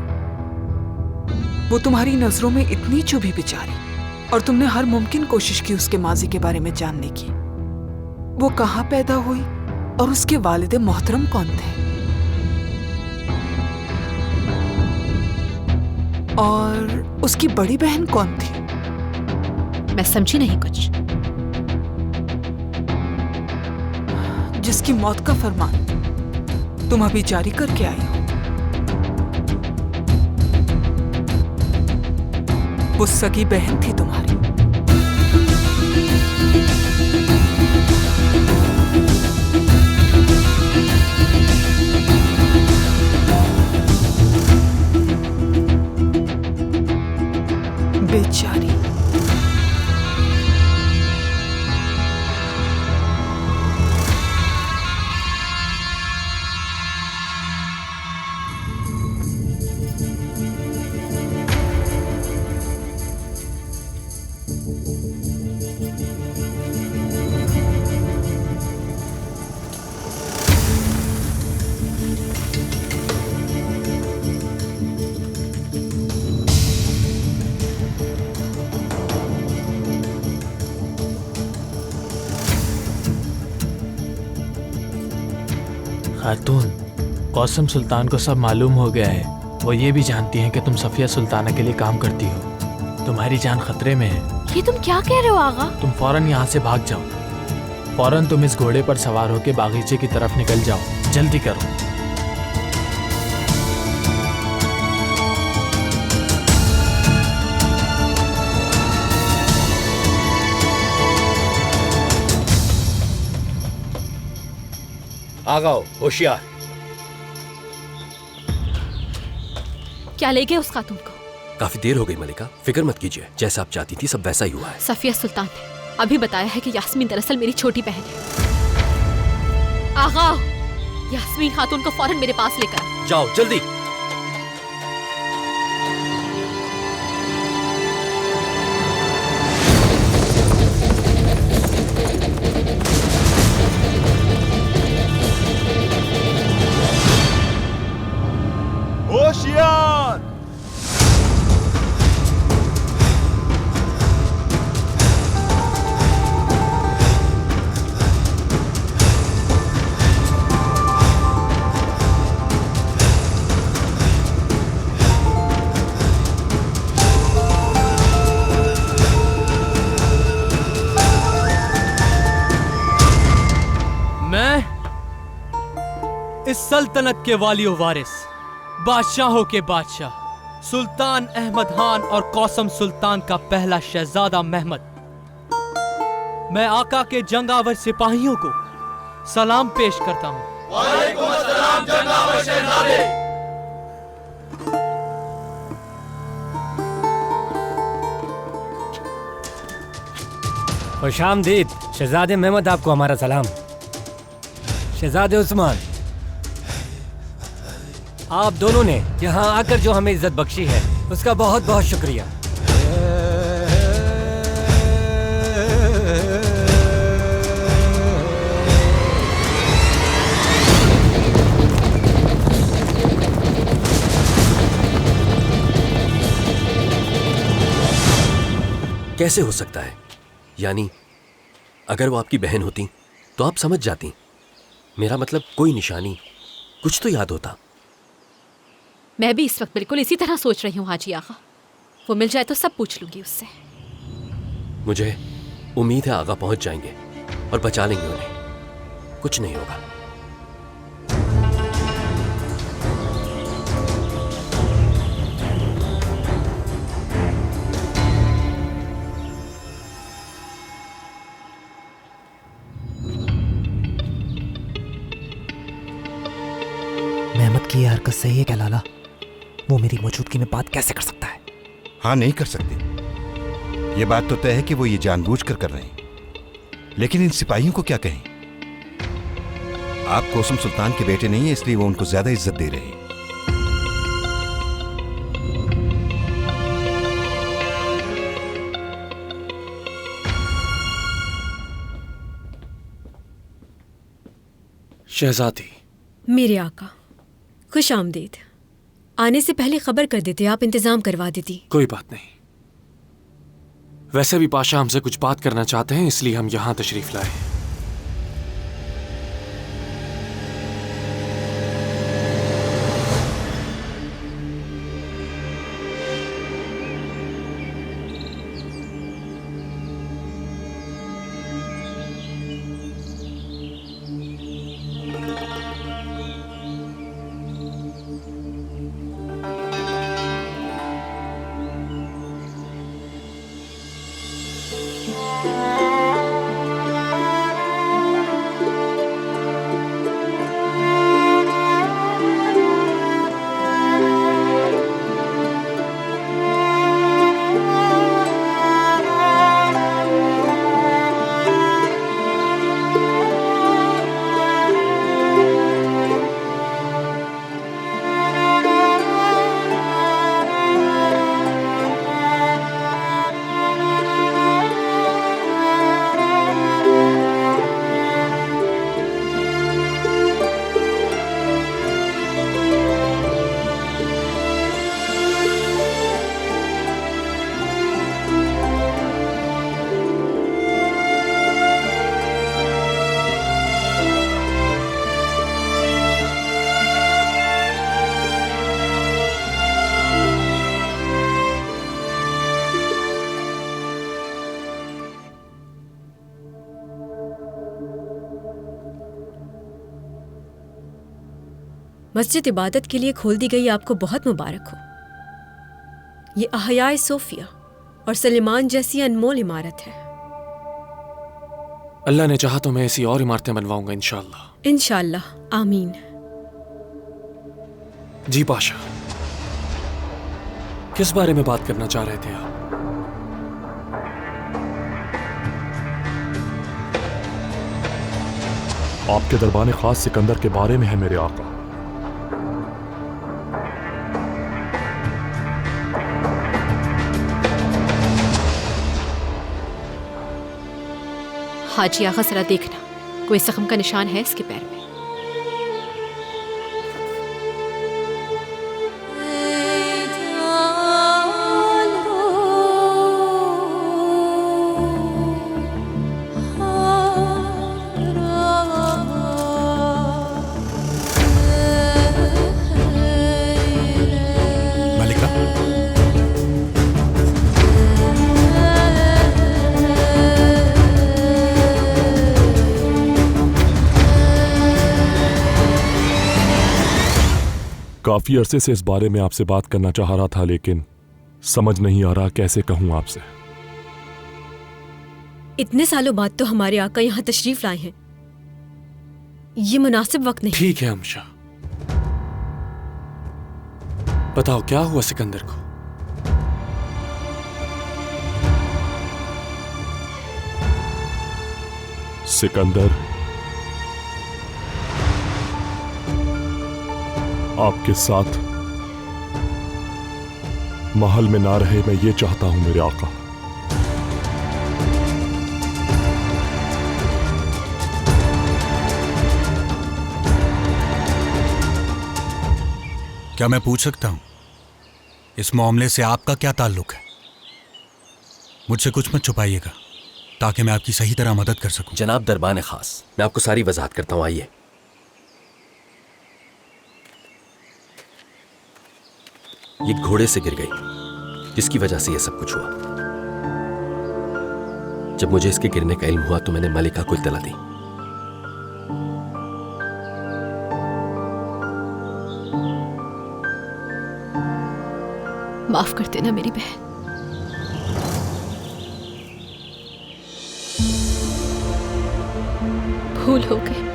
वो तुम्हारी नजरों में इतनी चुभी बेचारी, और तुमने हर मुमकिन कोशिश की उसके माजी के बारे में जानने की। वो कहाँ पैदा हुई और उसके वालिद मोहतरम कौन थे, और उसकी बड़ी बहन कौन थी? मैं समझी नहीं कुछ। जिसकी मौत का फरमान तुम अभी जारी करके आई हो, वो सगी बहन थी तुम्हारी। बेचारी। खातून, कौसम सुल्तान को सब मालूम हो गया है। वो ये भी जानती हैं कि तुम सफिया सुल्ताना के लिए काम करती हो। तुम्हारी जान खतरे में है। ये तुम क्या कह रहे हो आगा? तुम फौरन यहाँ से भाग जाओ। फौरन तुम इस घोड़े पर सवार होकर बागीचे की तरफ निकल जाओ। जल्दी करो। आगाओ, होशियार। क्या ले गए उस खातून को? काफी देर हो गई मलिका, फिक्र मत कीजिए, जैसा आप चाहती थी सब वैसा ही हुआ है। सफिया सुल्तान ने अभी बताया है कि यास्मीन दरअसल मेरी छोटी बहन है। आगा, यास्मीन खातून को फौरन मेरे पास लेकर जाओ, जल्दी। होशियार। मैं इस सल्तनत के वालियो वारिस, बादशाहों के बादशाह सुल्तान अहमद खान और कौसम सुल्तान का पहला शहजादा महमद मैं आका के जंगावर सिपाहियों को सलाम पेश करता हूँ। वालेकुम अस्सलाम जनाब शहजादे। खुशामदीद शहजादे महमद, आपको हमारा सलाम। शहजादे उस्मान, आप दोनों ने यहाँ आकर जो हमें इज्जत बख्शी है उसका बहुत बहुत शुक्रिया। कैसे हो सकता है? यानी अगर वो आपकी बहन होती तो आप समझ जाती। मेरा मतलब कोई निशानी, कुछ तो याद होता। मैं भी इस वक्त बिल्कुल इसी तरह सोच रही हूँ हाजी आगा। वो मिल जाए तो सब पूछ लूंगी उससे। मुझे उम्मीद है आगा पहुंच जाएंगे और बचा लेंगे उन्हें, कुछ नहीं होगा। मेहमद की ये हरकत सही है क्या लाला? वो मेरी मौजूदगी में बात कैसे कर सकता है? हाँ, नहीं कर सकती। ये बात तो तय है कि वो ये जानबूझकर कर रहे हैं, लेकिन इन सिपाहियों को क्या कहें? आप कोसम सुल्तान के बेटे नहीं है, इसलिए वो उनको ज्यादा इज्जत दे रहे हैं। शहजादी। मेरे आका, खुश आमदीद। आने से पहले खबर कर देते, आप इंतजाम करवा देती। कोई बात नहीं। वैसे भी पाशा हमसे कुछ बात करना चाहते हैं, इसलिए हम यहां तशरीफ लाए। मस्जिद इबादत के लिए खोल दी गई, आपको बहुत मुबारक हो। ये अहयाए सोफिया और सलेमान जैसी अनमोल इमारत है। अल्लाह ने चाहा तो मैं ऐसी और इमारतें बनवाऊंगा इंशाअल्लाह। इंशाअल्लाह, आमीन। जी पाशा, किस बारे में बात करना चाह रहे थे आप? आपके दरबार खास सिकंदर के बारे में है मेरे आका। हाजी आगा जरा देखना, कोई जख्म का निशान है इसके पैर में। काफी अरसे से इस बारे में आपसे बात करना चाह रहा था, लेकिन समझ नहीं आ रहा कैसे कहूं आपसे। इतने सालों बाद तो हमारे आका यहाँ तशरीफ लाए हैं, ये मुनासिब वक्त नहीं। ठीक है अमशा, बताओ क्या हुआ सिकंदर को? सिकंदर आपके साथ महल में ना रहे, मैं ये चाहता हूं मेरे आका। क्या मैं पूछ सकता हूं इस मामले से आपका क्या ताल्लुक है? मुझसे कुछ मत छुपाइएगा ताकि मैं आपकी सही तरह मदद कर सकूं। जनाब दरबान खास, मैं आपको सारी वजाहत करता हूं, आइए। ये घोड़े से गिर गई, जिसकी वजह से यह सब कुछ हुआ। जब मुझे इसके गिरने का इल्म हुआ तो मैंने मलिका को इत्तला दी। माफ कर देना मेरी बहन। भूल हो गई।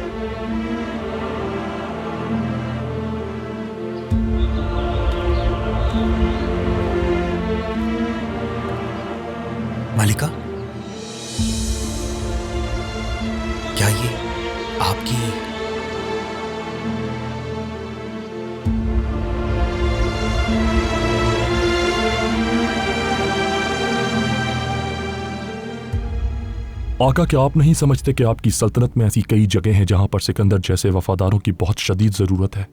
मालिका, क्या ये आपकी? आका, क्या आप नहीं समझते कि आपकी सल्तनत में ऐसी कई जगह हैं जहां पर सिकंदर जैसे वफादारों की बहुत शदीद जरूरत है?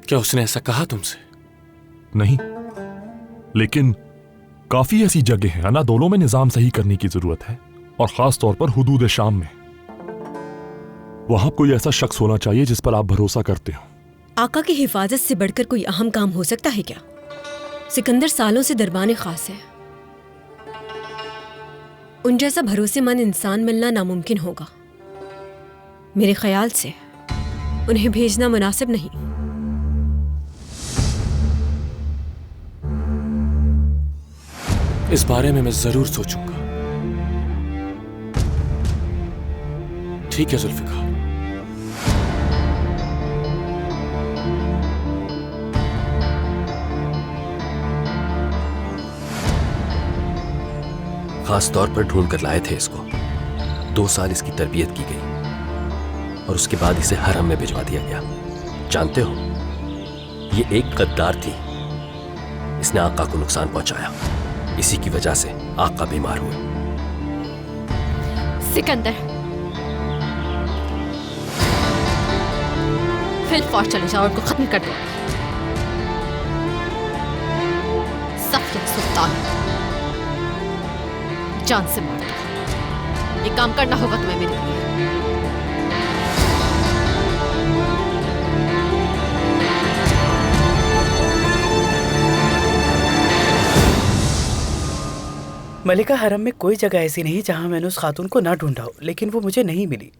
क्या उसने ऐसा कहा तुमसे? नहीं, लेकिन काफी ऐसी जगह हैं अनादोलों में निजाम सही करने की जरूरत है, और खास तौर पर हुदूद शाम में। वहां कोई ऐसा शख्स होना चाहिए जिस पर आप भरोसा करते हो। आका की हिफाजत से बढ़कर कोई अहम काम हो सकता है क्या? सिकंदर सालों से दरबान खास है, उन जैसा भरोसेमंद इंसान मिलना नामुमकिन होगा। मेरे ख्याल से उन्हें भेजना मुनासिब नहीं। इस बारे में मैं जरूर सोचूंगा। ठीक है जुल्फिकार। खास तौर पर ढूंढ कर लाए थे इसको। 2 साल इसकी तरबियत की गई और उसके बाद इसे हरम में भिजवा दिया गया। जानते हो, ये एक गद्दार थी। इसने आका को नुकसान पहुंचाया। इसी की वजह से आका बीमार हुए। सिकंदर, फिलफौर चले जाओ और उनको खत्म कर दो। सफिया सुल्तान जान से मार दो। ये काम करना होगा तुम्हें मेरे लिए। मलिका, हरम में कोई जगह ऐसी नहीं जहां मैंने उस खातून को ना ढूंढा हो, लेकिन वो मुझे नहीं मिली।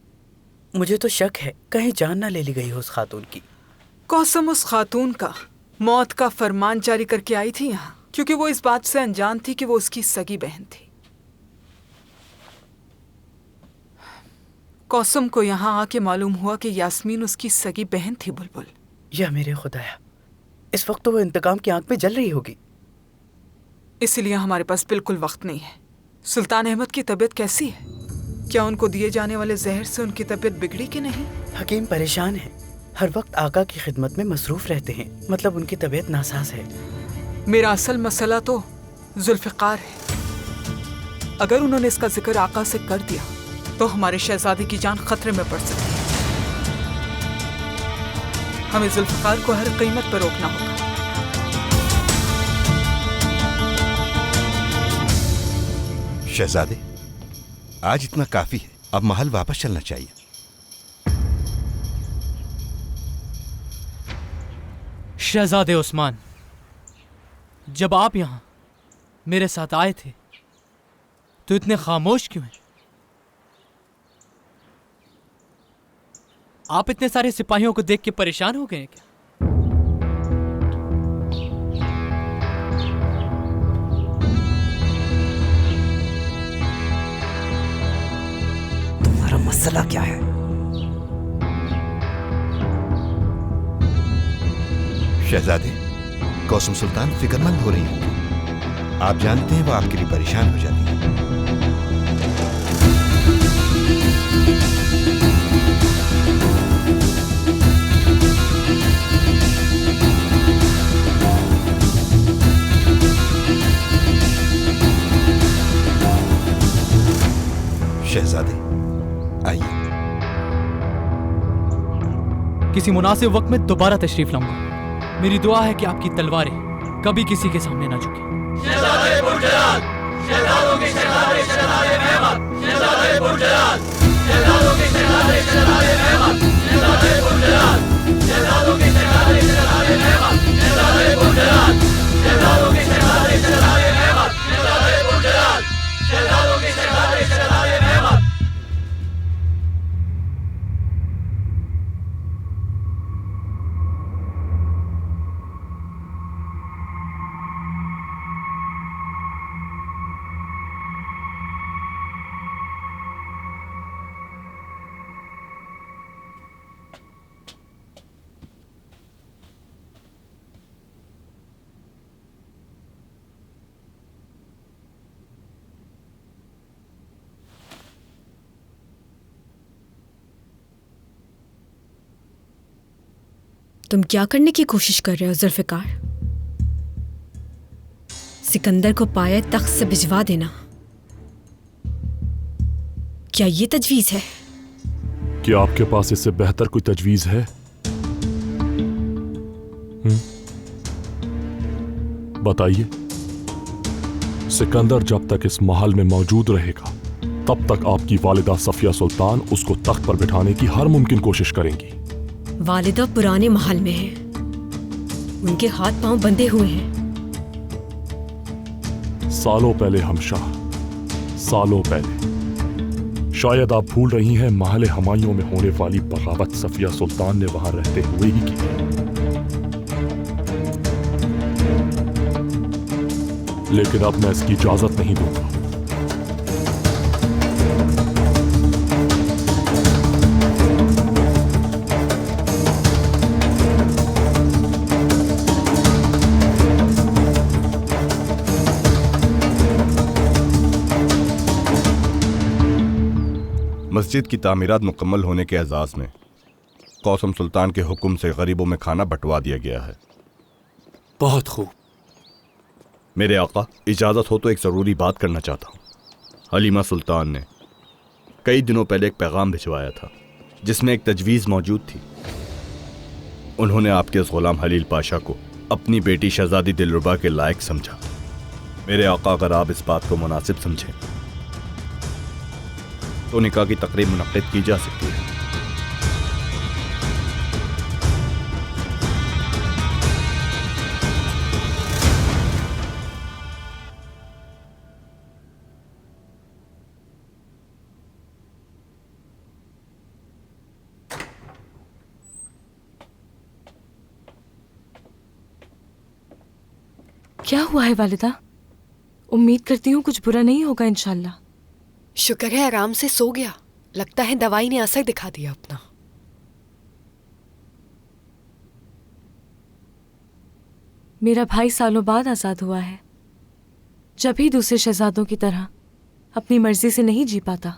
मुझे तो शक है कहीं जान ना ले ली गई हो उस खातून की। कौसम उस खातून का मौत का फरमान जारी करके आई थी यहाँ, क्योंकि वो इस बात से अनजान थी कि वो उसकी सगी बहन थी। कौसम को यहाँ आके मालूम हुआ कि यास्मीन उसकी सगी बहन थी। बुलबुल, या मेरे खुदाया, इस वक्त तो वो इंतकाम की आंख में जल रही होगी। इसलिए हमारे पास बिल्कुल वक्त नहीं है। सुल्तान अहमद की तबीयत कैसी है? क्या उनको दिए जाने वाले जहर से उनकी तबीयत बिगड़ी कि नहीं? हकीम परेशान है, हर वक्त आका की खिदमत में मसरूफ रहते हैं। मतलब उनकी तबीयत नासाज है। मेरा असल मसला तो जुल्फ़िकार है। अगर उन्होंने इसका जिक्र आका से कर दिया तो हमारे शहजादे की जान खतरे में पड़ सकती है। हमें जुल्फ़िकार को हर कीमत पर रोकना होगा। शहजादे, आज इतना काफी है। अब महल वापस चलना चाहिए। शहजादे उस्मान, जब आप यहां मेरे साथ आए थे तो इतने खामोश क्यों हैं? आप इतने सारे सिपाहियों को देख के परेशान हो गए हैं क्या? मसला क्या है? शहजादे, कौसम सुल्तान फिक्रमंद हो रही है। आप जानते हैं वो आपके लिए परेशान हो जाती है। शहजादे, आइए। किसी मुनासिब वक्त में दोबारा तशरीफ लाऊंगा। मेरी दुआ है कि आपकी तलवारें कभी किसी के सामने ना झुके। शहजादे पुरजलाल, शहजादों के शहजादे शहजादे मेहमद, शहजादे पुरजलाल, शहजादों के शहजादे शहजादे मेहमद, शहजादे पुरजलाल, शहजादों के शहजादे शहजादे मेहमद, शहजादे पुरजलाल, शहजादों के शहजादे शहजादे मेहमद, शहजादे पुरजलाल, शहजादों के शहजादे शहजादे मेहमद। तुम क्या करने की कोशिश कर रहे हो जुल्फिकार? सिकंदर को पाए तख्त से भिजवा देना, क्या ये तजवीज है? क्या आपके पास इससे बेहतर कोई तजवीज है? बताइए। सिकंदर जब तक इस महल में मौजूद रहेगा तब तक आपकी वालिदा सफिया सुल्तान उसको तख्त पर बिठाने की हर मुमकिन कोशिश करेंगी। वालिदा पुराने महल में है, उनके हाथ पांव बंधे हुए हैं। सालों पहले हमशाह, सालों पहले, शायद आप भूल रही हैं, महल हमायूं में होने वाली बगावत सफिया सुल्तान ने वहां रहते हुए ही की। लेकिन अब मैं इसकी इजाजत नहीं दूंगा। मस्जिद की तामीरात मुकम्मल होने के एजाज में कौसम सुल्तान के हुक्म से गरीबों में खाना बंटवा दिया गया है। बहुत खूब। मेरे आका, इजाज़त हो तो एक ज़रूरी बात करना चाहता हूँ। हलीमा सुल्तान ने कई दिनों पहले एक पैगाम भिजवाया था जिसमें एक तजवीज़ मौजूद थी। उन्होंने आपके इस गुलाम हलील पाशा को अपनी बेटी शहजादी दिलरुबा के लायक समझा। मेरे आका, अगर आप इस बात को मुनासिब समझें तो निकाह की तकरीब मुनक्किद की जा सकती है। क्या हुआ है वालिदा? उम्मीद करती हूँ कुछ बुरा नहीं होगा इंशाल्लाह। शुक्र है आराम से सो गया। लगता है दवाई ने असर दिखा दिया अपना। मेरा भाई सालों बाद आजाद हुआ है, जब ही दूसरे शहजादों की तरह अपनी मर्जी से नहीं जी पाता।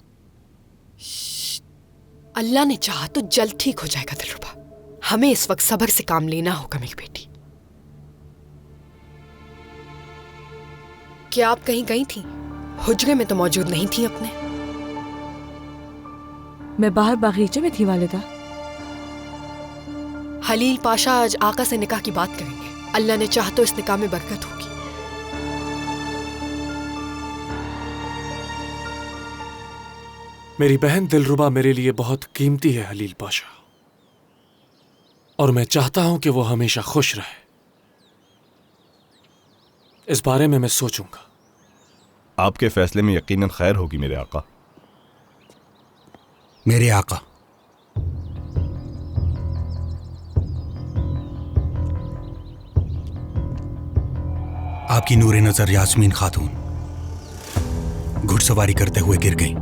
अल्लाह ने चाहा तो जल्द ठीक हो जाएगा दिलरुबा। हमें इस वक्त सब्र से काम लेना होगा मेरी बेटी। क्या आप कहीं गई थी? हुजरे में तो मौजूद नहीं थी अपने। मैं बाहर बागीचे में थी वालिदा। हलील पाशा आज आका से निकाह की बात करेंगे। अल्लाह ने चाहा तो इस निकाह में बरकत होगी। मेरी बहन दिलरुबा मेरे लिए बहुत कीमती है हलील पाशा, और मैं चाहता हूं कि वो हमेशा खुश रहे। इस बारे में मैं सोचूंगा। आपके फैसले में यकीनन खैर होगी मेरे आका। मेरे आका, आपकी नूरे नजर यास्मीन खातून घुड़सवारी करते हुए गिर गई।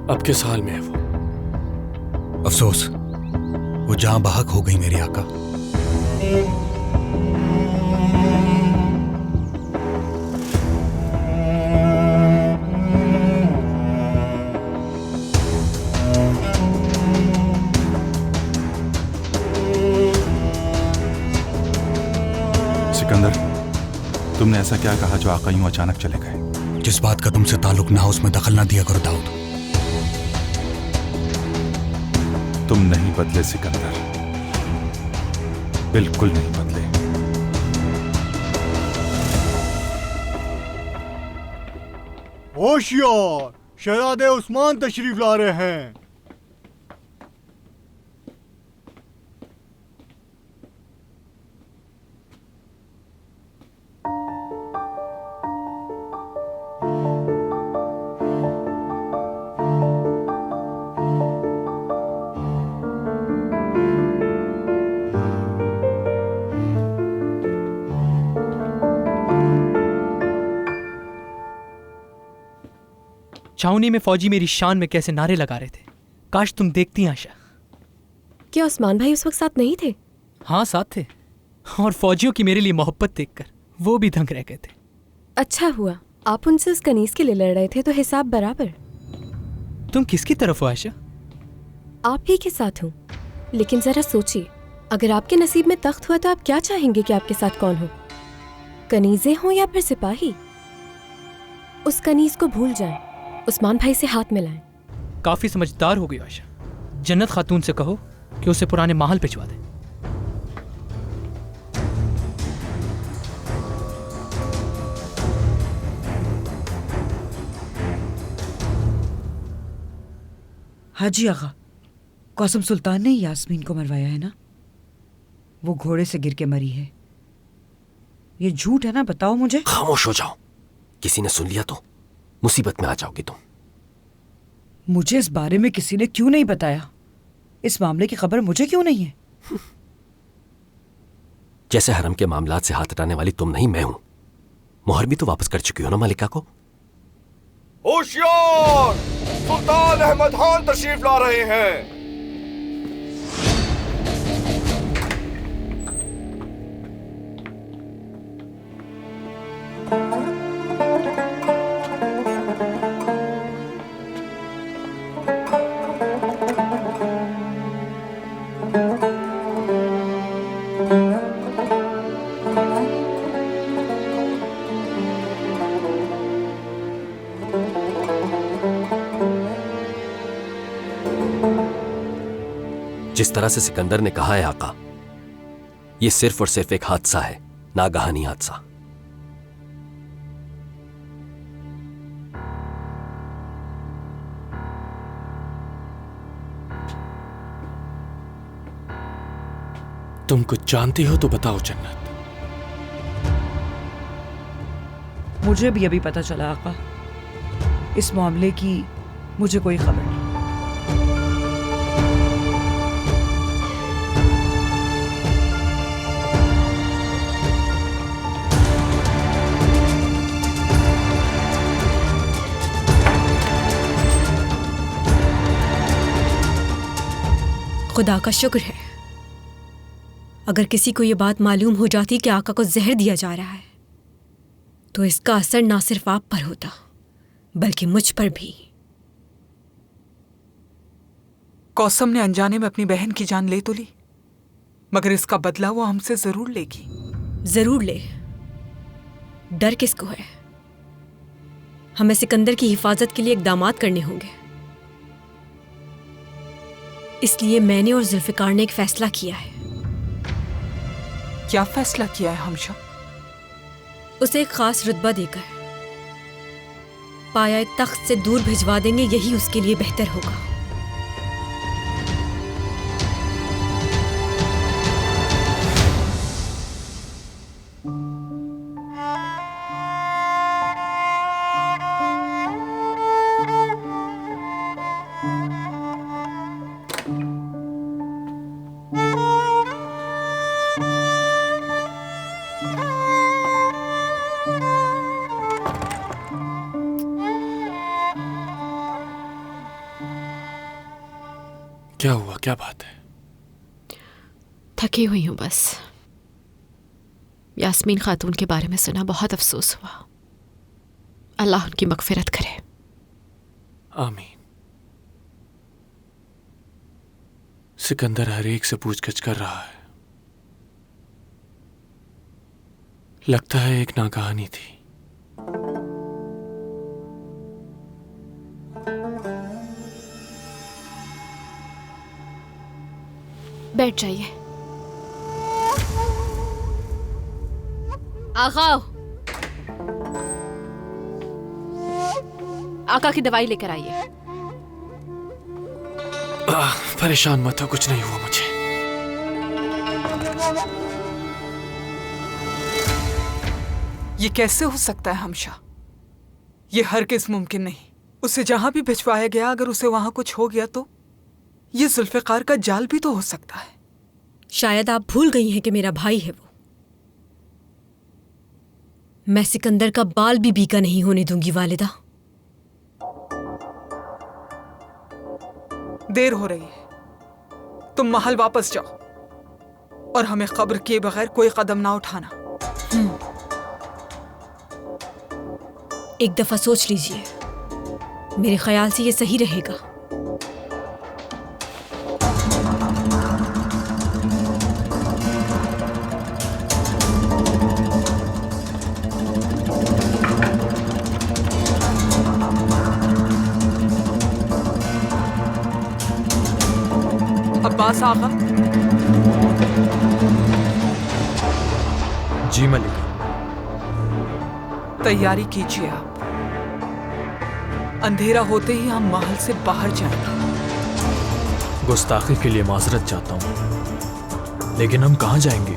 अब किस हाल में है वो? अफसोस, वो जहां बहक हो गई मेरी आका। सिकंदर, तुमने ऐसा क्या कहा जो आका यूं अचानक चले गए? जिस बात का तुमसे ताल्लुक ना हो उसमें दखल ना दिया करो दाऊद। तुम नहीं बदले सिकंदर, बिल्कुल नहीं बदले। होशियार, शहजादे उस्मान तशरीफ ला रहे हैं। छावनी में फौजी मेरी शान में कैसे नारे लगा रहे थे, काश तुम देखती आशा। क्या उस्मान भाई उस वक्त साथ नहीं थे? हाँ साथ थे, और फौजियों की मेरे लिए मोहब्बत देखकर वो भी दंग रह गए थे। अच्छा हुआ आप उनसे उस कनीज के लिए लड़ रहे थे तो हिसाब बराबर। तुम किसकी तरफ हो आशा? आप ही के साथ हूँ, लेकिन जरा सोचिए, अगर आपके नसीब में तख्त हुआ तो आप क्या चाहेंगे कि आपके साथ कौन हो? कनीजे हों या फिर सिपाही? उस कनीज को भूल जाएं, उस्मान भाई से हाथ मिलाएं। काफी समझदार हो गई आशा। जन्नत खातून से कहो कि उसे पुराने महल भिजवा दे। हाजी आगा, कौसम सुल्तान ने यास्मीन को मरवाया है ना? वो घोड़े से गिर के मरी है। ये झूठ है ना? बताओ मुझे। खामोश हो जाओ, किसी ने सुन लिया तो मुसीबत में आ जाओगी तुम। मुझे इस बारे में किसी ने क्यों नहीं बताया? इस मामले की खबर मुझे क्यों नहीं है? जैसे हरम के मामलात से हाथ हटाने वाली तुम नहीं, मैं हूं। मोहर भी तो वापस कर चुकी हो ना मलिका को। होशियार, सुल्तान अहमद खान तशरीफ ला रहे हैं। जिस तरह से सिकंदर ने कहा है आका, यह सिर्फ और सिर्फ एक हादसा है, नागहानी हादसा। तुम कुछ जानती हो तो बताओ जन्नत। मुझे भी अभी पता चला आका, इस मामले की मुझे कोई खबर नहीं। खुदा का शुक्र है, अगर किसी को यह बात मालूम हो जाती कि आका को जहर दिया जा रहा है तो इसका असर ना सिर्फ आप पर होता बल्कि मुझ पर भी। कौसम ने अनजाने में अपनी बहन की जान ले तो ली, मगर इसका बदला वो हमसे जरूर लेगी। जरूर ले, डर किसको है? हमें सिकंदर की हिफाजत के लिए इकदामात करने होंगे। इसलिए मैंने और जुल्फिकार ने एक फैसला किया है। क्या फैसला किया है हमशा? उसे एक खास रुतबा देकर पाया तख्त से दूर भिजवा देंगे, यही उसके लिए बेहतर होगा। क्या हुआ, क्या बात है? थकी हुई हूं बस। यास्मीन खातून के बारे में सुना, बहुत अफसोस हुआ। अल्लाह उनकी मगफिरत करे। आमीन। सिकंदर हर एक से पूछगछ कर रहा है। लगता है एक नाकहानी थी। बैठ जाइए। आका, आका की दवाई लेकर आइए। परेशान मत हो, कुछ नहीं हुआ मुझे। ये कैसे हो सकता है हमशा? ये हरगिज़ मुमकिन नहीं। उसे जहां भी भिजवाया गया, अगर उसे वहां कुछ हो गया तो ये जुल्फ़िकार का जाल भी तो हो सकता है। शायद आप भूल गई हैं कि मेरा भाई है वो। मैं सिकंदर का बाल भी बीका नहीं होने दूंगी वालिदा। देर हो रही है, तुम महल वापस जाओ और हमें खबर किए बगैर कोई कदम ना उठाना। एक दफा सोच लीजिए, मेरे ख्याल से ये सही रहेगा। अब्बास आगा। जी मलिका। तैयारी कीजिए आप। अंधेरा होते ही हम महल से बाहर जाएंगे। गुस्ताखी के लिए माजरत चाहता हूं, लेकिन हम कहां जाएंगे?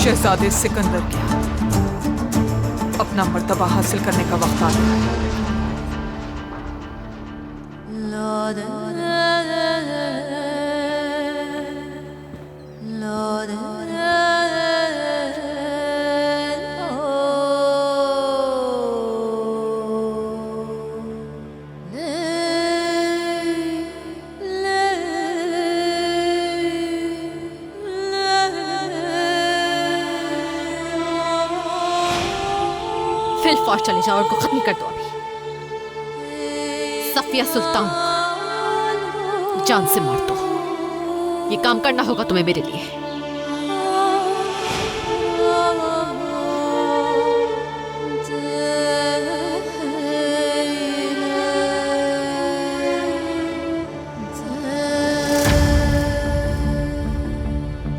शहजादे सिकंदर के यहाँ अपना मर्तबा हासिल करने का वक्त आ गया है। फिलफौज चले जाओ और उनको खत्म कर दो। अभी सफिया सुल्तान जान से मार दो। ये काम करना होगा तुम्हें मेरे लिए।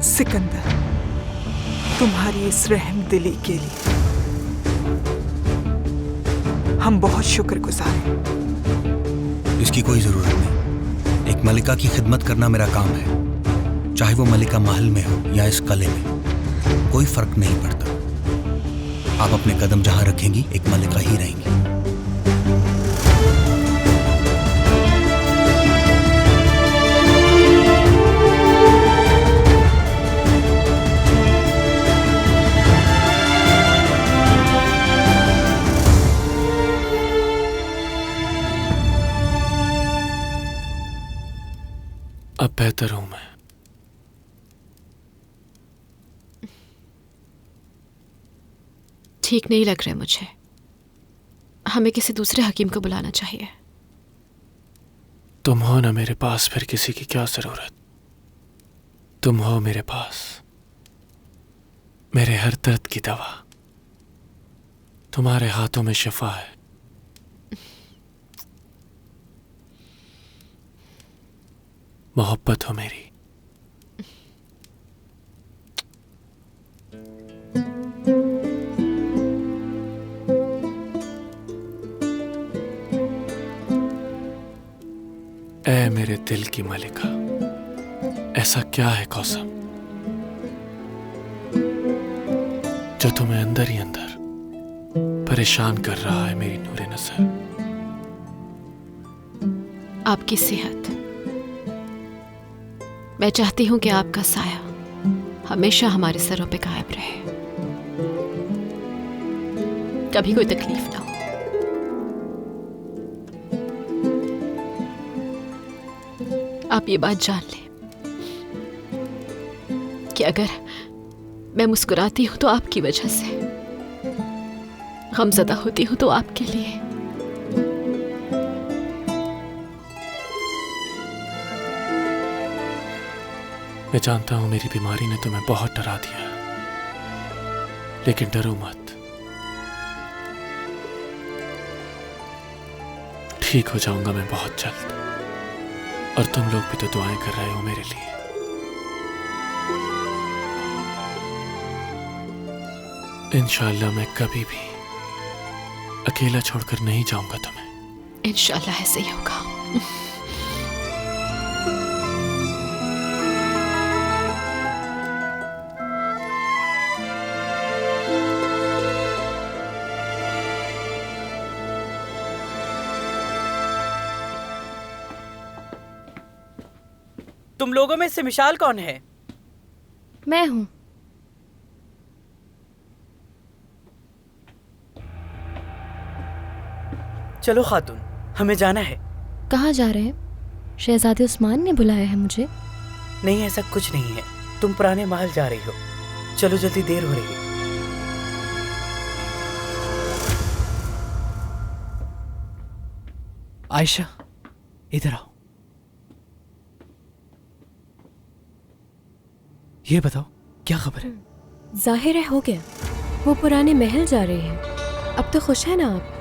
सिकंदर, तुम्हारी इस रहम दिली के लिए हम बहुत शुक्रगुजार हैं। इसकी कोई जरूरत नहीं। एक मलिका की खिदमत करना मेरा काम है, चाहे वो मलिका महल में हो या इस कले में, कोई फर्क नहीं पड़ता। आप अपने कदम जहां रखेंगी एक मलिका ही रहेंगी। अब बेहतर हूं मैं। ठीक नहीं लग रहा मुझे। हमें किसी दूसरे हकीम को बुलाना चाहिए। तुम हो ना मेरे पास, फिर किसी की क्या जरूरत। तुम हो मेरे पास, मेरे हर दर्द की दवा। तुम्हारे हाथों में शिफा है। मोहब्बत हो मेरी। ऐ मेरे दिल की मलिका, ऐसा क्या है कौसम जो तुम्हें अंदर ही अंदर परेशान कर रहा है मेरी नूरे नजर? आपकी सेहत। मैं चाहती हूं कि आपका साया हमेशा हमारे सरों पे कायम रहे, कभी कोई तकलीफ ना हो। आप ये बात जान लें कि अगर मैं मुस्कुराती हूं तो आपकी वजह से, गमज़दा होती हूं तो आपके लिए। मैं जानता हूं मेरी बीमारी ने तुम्हें बहुत डरा दिया, लेकिन डरो मत, ठीक हो जाऊंगा मैं बहुत जल्द। और तुम लोग भी तो दुआएं कर रहे हो मेरे लिए। इंशाअल्लाह मैं कभी भी अकेला छोड़कर नहीं जाऊंगा तुम्हें। इंशाअल्लाह ऐसे ही होगा। तुम लोगों में से मिशाल कौन है? मैं हूं। चलो खातून, हमें जाना है। कहाँ जा रहे हैं? शहजादे उस्मान ने बुलाया है मुझे। नहीं, ऐसा कुछ नहीं है, तुम पुराने महल जा रही हो। चलो जल्दी, देर हो रही है। आयशा, इधर आओ। ये बताओ क्या खबर है? जाहिर है हो गया, वो पुराने महल जा रहे हैं। अब तो खुश है ना आप?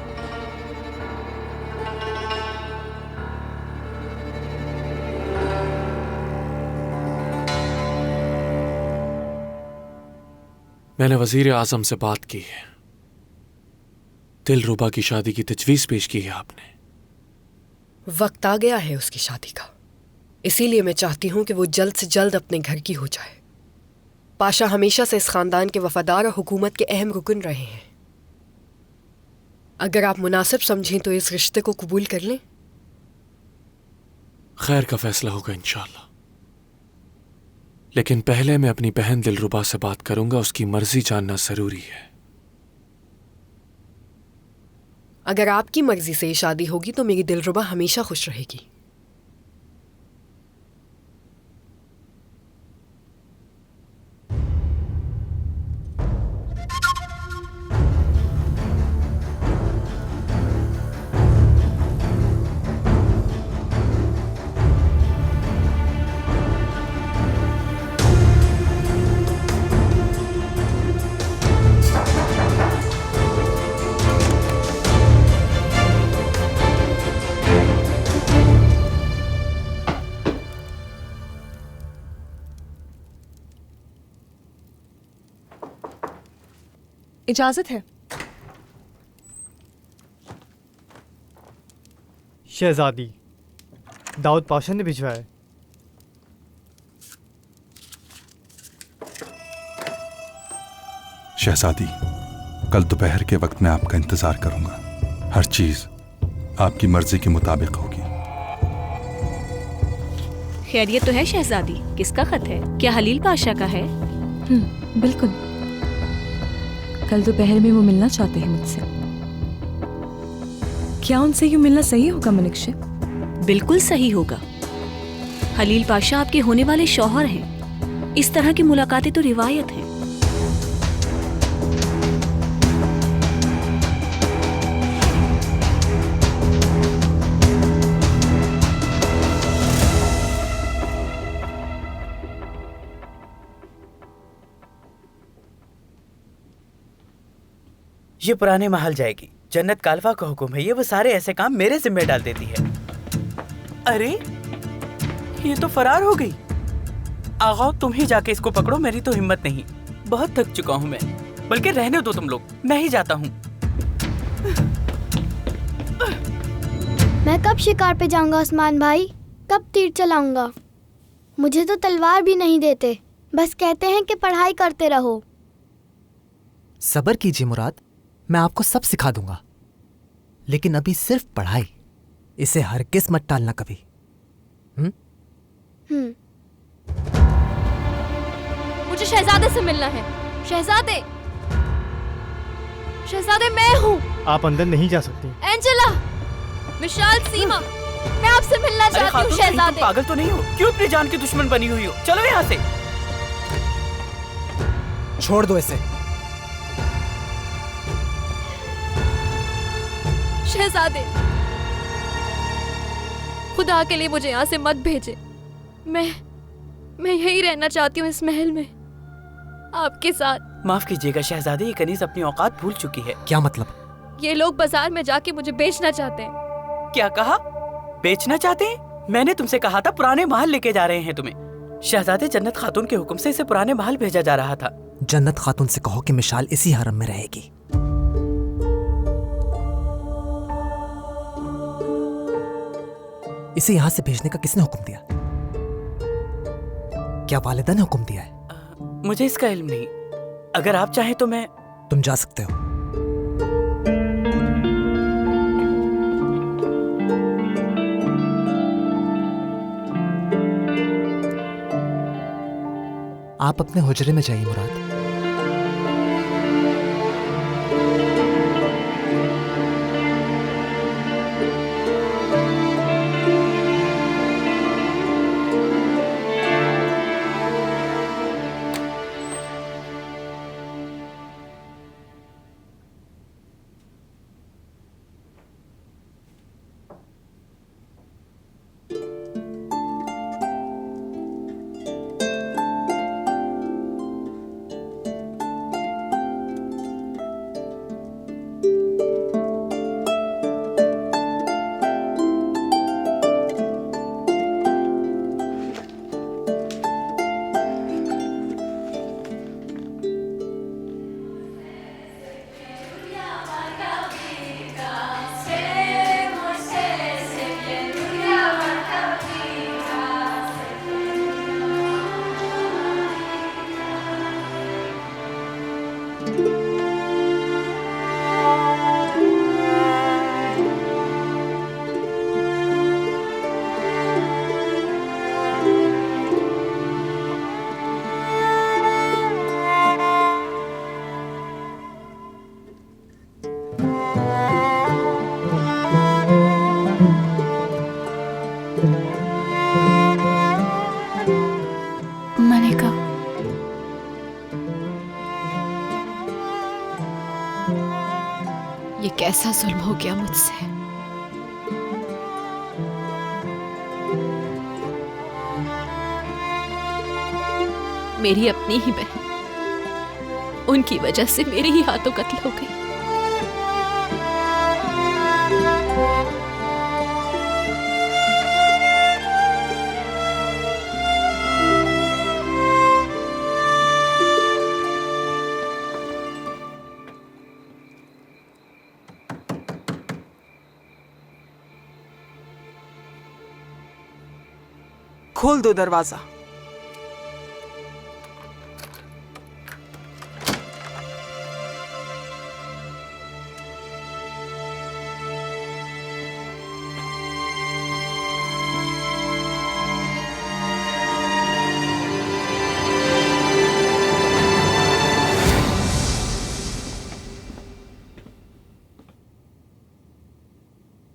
मैंने वजीर आजम से बात की है, दिलरुबा की शादी की तजवीज पेश की है आपने। वक्त आ गया है उसकी शादी का, इसीलिए मैं चाहती हूँ कि वो जल्द से जल्द अपने घर की हो जाए। पाशा हमेशा से इस खानदान के वफादार और हुकूमत के अहम रुकन रहे हैं। अगर आप मुनासिब समझें तो इस रिश्ते को कबूल कर लें। खैर का फैसला होगा इंशाअल्लाह, लेकिन पहले मैं अपनी बहन दिलरुबा से बात करूंगा, उसकी मर्जी जानना जरूरी है। अगर आपकी मर्जी से ये शादी होगी तो मेरी दिलरुबा हमेशा खुश रहेगी। इजाजत है। शहजादी, दाऊद पाशा ने भिजवाया है। शहजादी, कल दोपहर के वक्त मैं आपका इंतजार करूंगा। हर चीज आपकी मर्जी के मुताबिक होगी। खैरियत तो है शहजादी? किसका खत है? क्या हलील पाशा का है? बिल्कुल, कल दोपहर में वो मिलना चाहते हैं मुझसे। क्या उनसे यूं मिलना सही होगा मनिकशे? बिल्कुल सही होगा। हलील पाशा आपके होने वाले शौहर हैं। इस तरह की मुलाकातें तो रिवायत हैं। ये पुराने महल जाएगी। जन्नत कालवा का हुक्म है, ये वो सारे ऐसे काम मेरे जिम्मे डाल देती है। अरे ये तो फरार हो गई। आगा, तुम ही जाके इसको पकड़ो, मेरी तो हिम्मत नहीं। बहुत थक चुका हूँ मैं। बल्कि रहने दो तुम लोग, मैं ही जाता हूँ। मैं कब शिकार पे जाऊंगा उस्मान भाई? कब तीर चलाऊंगा? मुझे तो तलवार भी नहीं देते, बस कहते हैं कि पढ़ाई करते रहो। सब्र कीजिए मुराद, मैं आपको सब सिखा दूंगा, लेकिन अभी सिर्फ पढ़ाई। इसे हरगिज़ मत टालना कभी। मुझे शहजादे से मिलना है। शहजादे, शहजादे मैं हूँ। आप अंदर नहीं जा सकती। एंजेला, मिशाल, सीमा, मैं आपसे मिलना अरे चाहती हूँ खातून, कहीं तुम शहजादे। पागल तो नहीं हो? क्यों अपनी जान की दुश्मन बनी हुई हो? चलो यहाँ से। छोड़ दो इसे। शहजादे, खुदा के लिए मुझे यहाँ से मत भेजे। मैं यहीं रहना चाहती हूँ, इस महल में आपके साथ। माफ कीजिएगा शहजादे, ये कनीज अपनी औकात भूल चुकी है। क्या मतलब? ये लोग बाजार में जाके मुझे बेचना चाहते हैं। क्या कहा? बेचना चाहते हैं? मैंने तुमसे कहा था पुराने महल लेके जा रहे हैं तुम्हें। शहजादे, जन्नत खातून के हुक्म से इसे पुराने महल भेजा जा रहा था। जन्नत खातून से कहो कि मिशाल इसी हरम में रहेगी। इसे यहाँ से भेजने का किसने हुक्म दिया? क्या वालिदा ने हुक्म दिया है? मुझे इसका इल्म नहीं। अगर आप चाहें तो मैं... तुम जा सकते हो। आप अपने हुजरे में जाइए मुराद। मलिका, ये कैसा जुल्म हो गया मुझसे। मेरी अपनी ही बहन, उनकी वजह से मेरे ही हाथों कत्ल हो गई। खोल दो दरवाजा।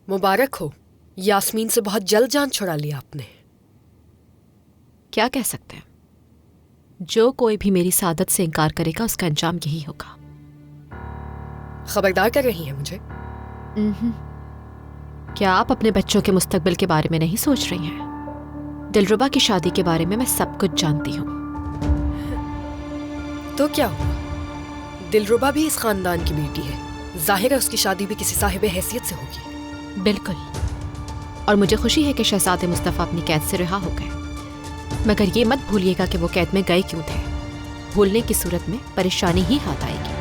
मुबारक हो, यास्मीन से बहुत जल्द जान छुड़ा लिया आपने। क्या कह सकते हैं? जो कोई भी मेरी सादत से इनकार करेगा उसका अंजाम यही होगा। खबरदार कर रही हैं मुझे। क्या आप अपने बच्चों के मुस्तकबिल के बारे में नहीं सोच रही हैं? दिलरुबा की शादी के बारे में मैं सब कुछ जानती हूँ। तो क्या हुआ? दिलरुबा भी इस खानदान की बेटी है, जाहिर है उसकी शादी भी किसी साहिब हैसियत से होगी। बिल्कुल, और मुझे खुशी है कि शहजादे मुस्तफ़ा अपनी कैद से रिहा हो गए। मगर ये मत भूलिएगा कि वो कैद में गए क्यों थे। भूलने की सूरत में परेशानी ही हाथ आएगी।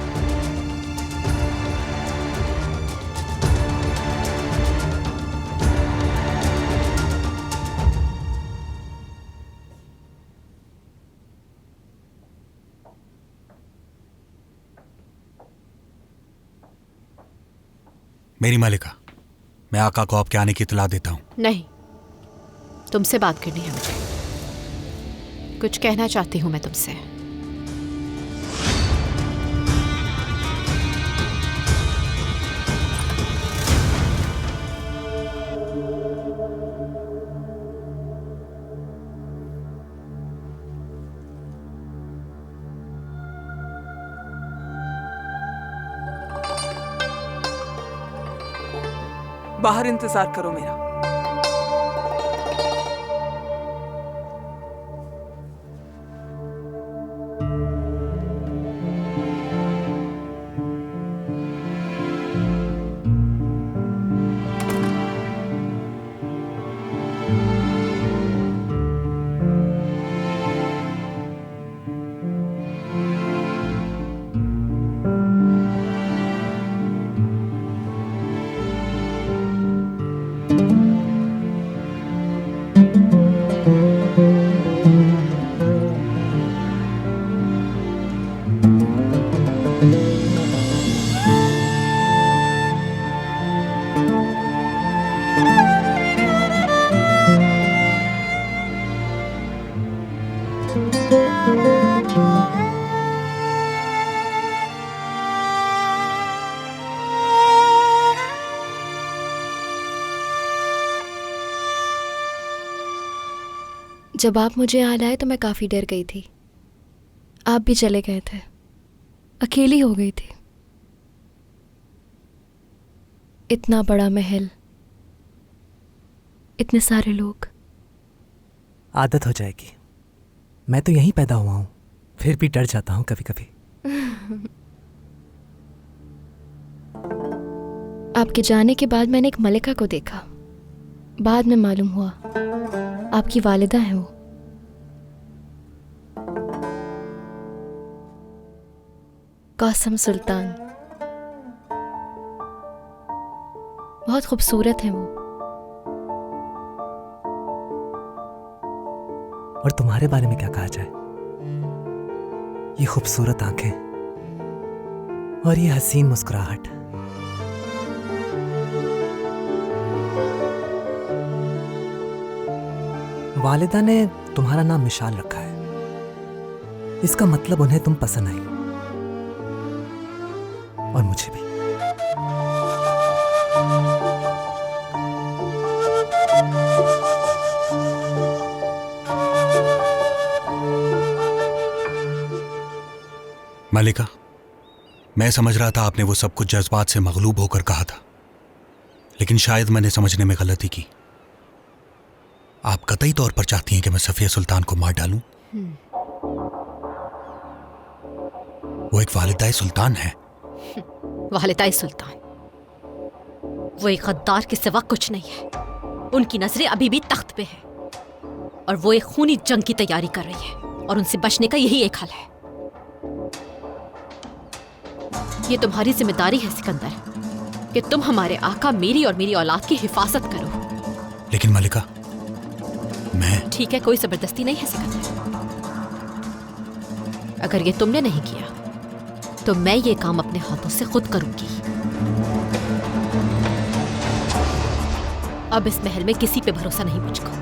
मेरी मालिका, मैं आका को आपके आने की इत्तला देता हूँ। नहीं, तुमसे बात करनी है मुझे। कुछ कहना चाहती हूँ मैं तुमसे। बाहर इंतजार करो मेरा। जब आप मुझे यहाँ लाए तो मैं काफ़ी डर गई थी। आप भी चले गए थे, अकेली हो गई थी। इतना बड़ा महल, इतने सारे लोग। आदत हो जाएगी। मैं तो यहीं पैदा हुआ हूँ, फिर भी डर जाता हूँ कभी कभी। आपके जाने के बाद मैंने एक मलिका को देखा। बाद में मालूम हुआ आपकी वालिदा है वो। कासम सुल्तान, बहुत खूबसूरत है वो। और तुम्हारे बारे में क्या कहा जाए? ये खूबसूरत आंखें और ये हसीन मुस्कुराहट। वालिदा ने तुम्हारा नाम मिशाल रखा है। इसका मतलब उन्हें तुम पसंद आई, और मुझे भी। मलिका, मैं समझ रहा था आपने वो सब कुछ जज्बात से मगलूब होकर कहा था, लेकिन शायद मैंने समझने में गलती की। आप कतई तौर पर चाहती हैं कि मैं सफिया सुल्तान को मार डालूं? वो एक वालिदाए सुल्तान है। वालिदाए सुल्तान, वो एक गद्दार के सिवा कुछ नहीं है। उनकी नजरें अभी भी तख्त पे है और वो एक खूनी जंग की तैयारी कर रही है, और उनसे बचने का यही एक हल है। ये तुम्हारी जिम्मेदारी है सिकंदर कि तुम हमारे आका, मेरी और मेरी औलाद की हिफाजत करो। लेकिन मलिका, मैं... ठीक है, कोई जबरदस्ती नहीं है सिकंदर। अगर ये तुमने नहीं किया तो मैं ये काम अपने हाथों से खुद करूंगी। अब इस महल में किसी पे भरोसा नहीं मुझको।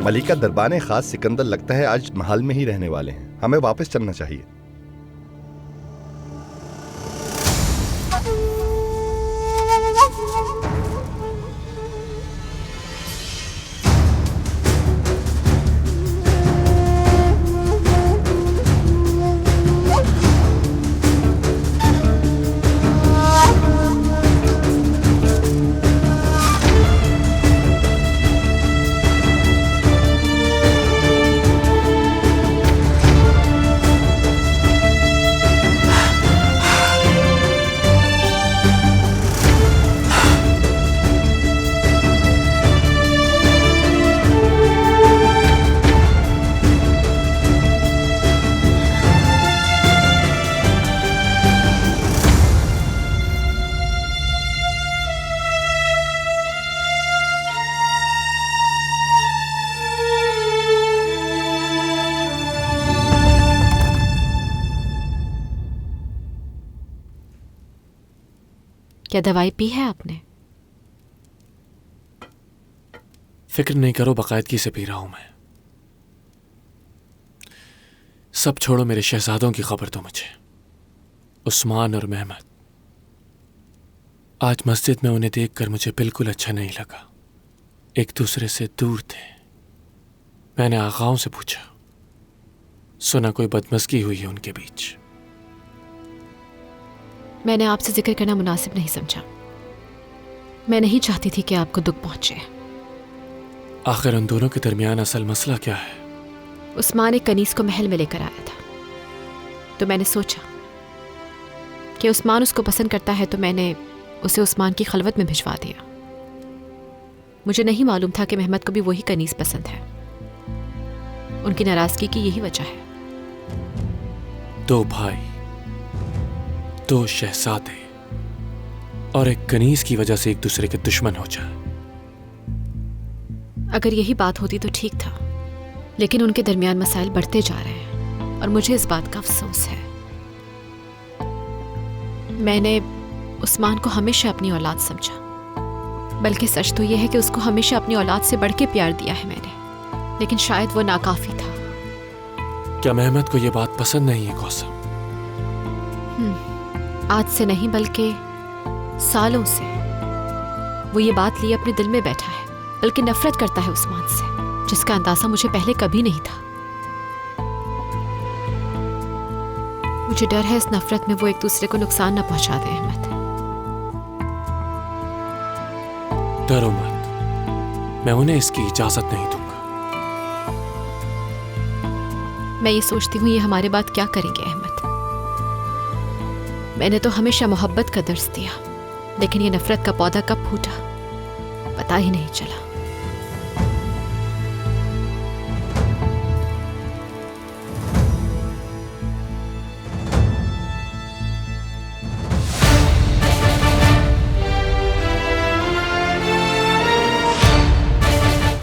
मलिका, दरबाने खास सिकंदर लगता है आज महल में ही रहने वाले हैं। हमें वापस चलना चाहिए। क्या दवाई पी है आपने? फिक्र नहीं करो, बाकायदगी से पी रहा हूं मैं। सब छोड़ो, मेरे शहजादों की खबर दो मुझे, उस्मान और मेहमद। आज मस्जिद में उन्हें देखकर मुझे बिल्कुल अच्छा नहीं लगा। एक दूसरे से दूर थे। मैंने आगाओं से पूछा, सुना कोई बदमज़गी हुई है उनके बीच। मैंने आपसे जिक्र करना मुनासिब नहीं समझा। मैं नहीं चाहती थी कि आपको दुख पहुंचे। आखिर उन दोनों के दरमियान असल मसला क्या है? उस्मान एक कनीज को महल में लेकर आया था, तो मैंने सोचा कि उस्मान उसको पसंद करता है, तो मैंने उसे उस्मान की खलवत में भिजवा दिया। मुझे नहीं मालूम था कि मेहमद को भी वही कनीज पसंद है। उनकी नाराजगी की यही वजह है। दो भाई, दो शहजादे और एक कनीज की वजह से एक दूसरे के दुश्मन हो जाए। अगर यही बात होती तो ठीक था, लेकिन उनके दरमियान मसाइल बढ़ते जा रहे हैं और मुझे इस बात का अफसोस है। मैंने उस्मान को हमेशा अपनी औलाद समझा, बल्कि सच तो यह है कि उसको हमेशा अपनी औलाद से बढ़ के प्यार दिया है मैंने, लेकिन शायद वो नाकाफी था। क्या मेहमद को यह बात पसंद नहीं है कौसम? आज से नहीं बल्कि सालों से वो ये बात लिए अपने दिल में बैठा है, बल्कि नफरत करता है उस्मान से, जिसका अंदाजा मुझे पहले कभी नहीं था। मुझे डर है इस नफरत में वो एक दूसरे को नुकसान न पहुंचा दे। अहमद, डरो मत, मैं उन्हें इसकी इजाजत नहीं दूंगा। मैं ये सोचती हूँ ये हमारे बाद क्या करेंगे अहमद। मैंने तो हमेशा मोहब्बत का दर्स दिया, लेकिन ये नफरत का पौधा कब फूटा पता ही नहीं चला।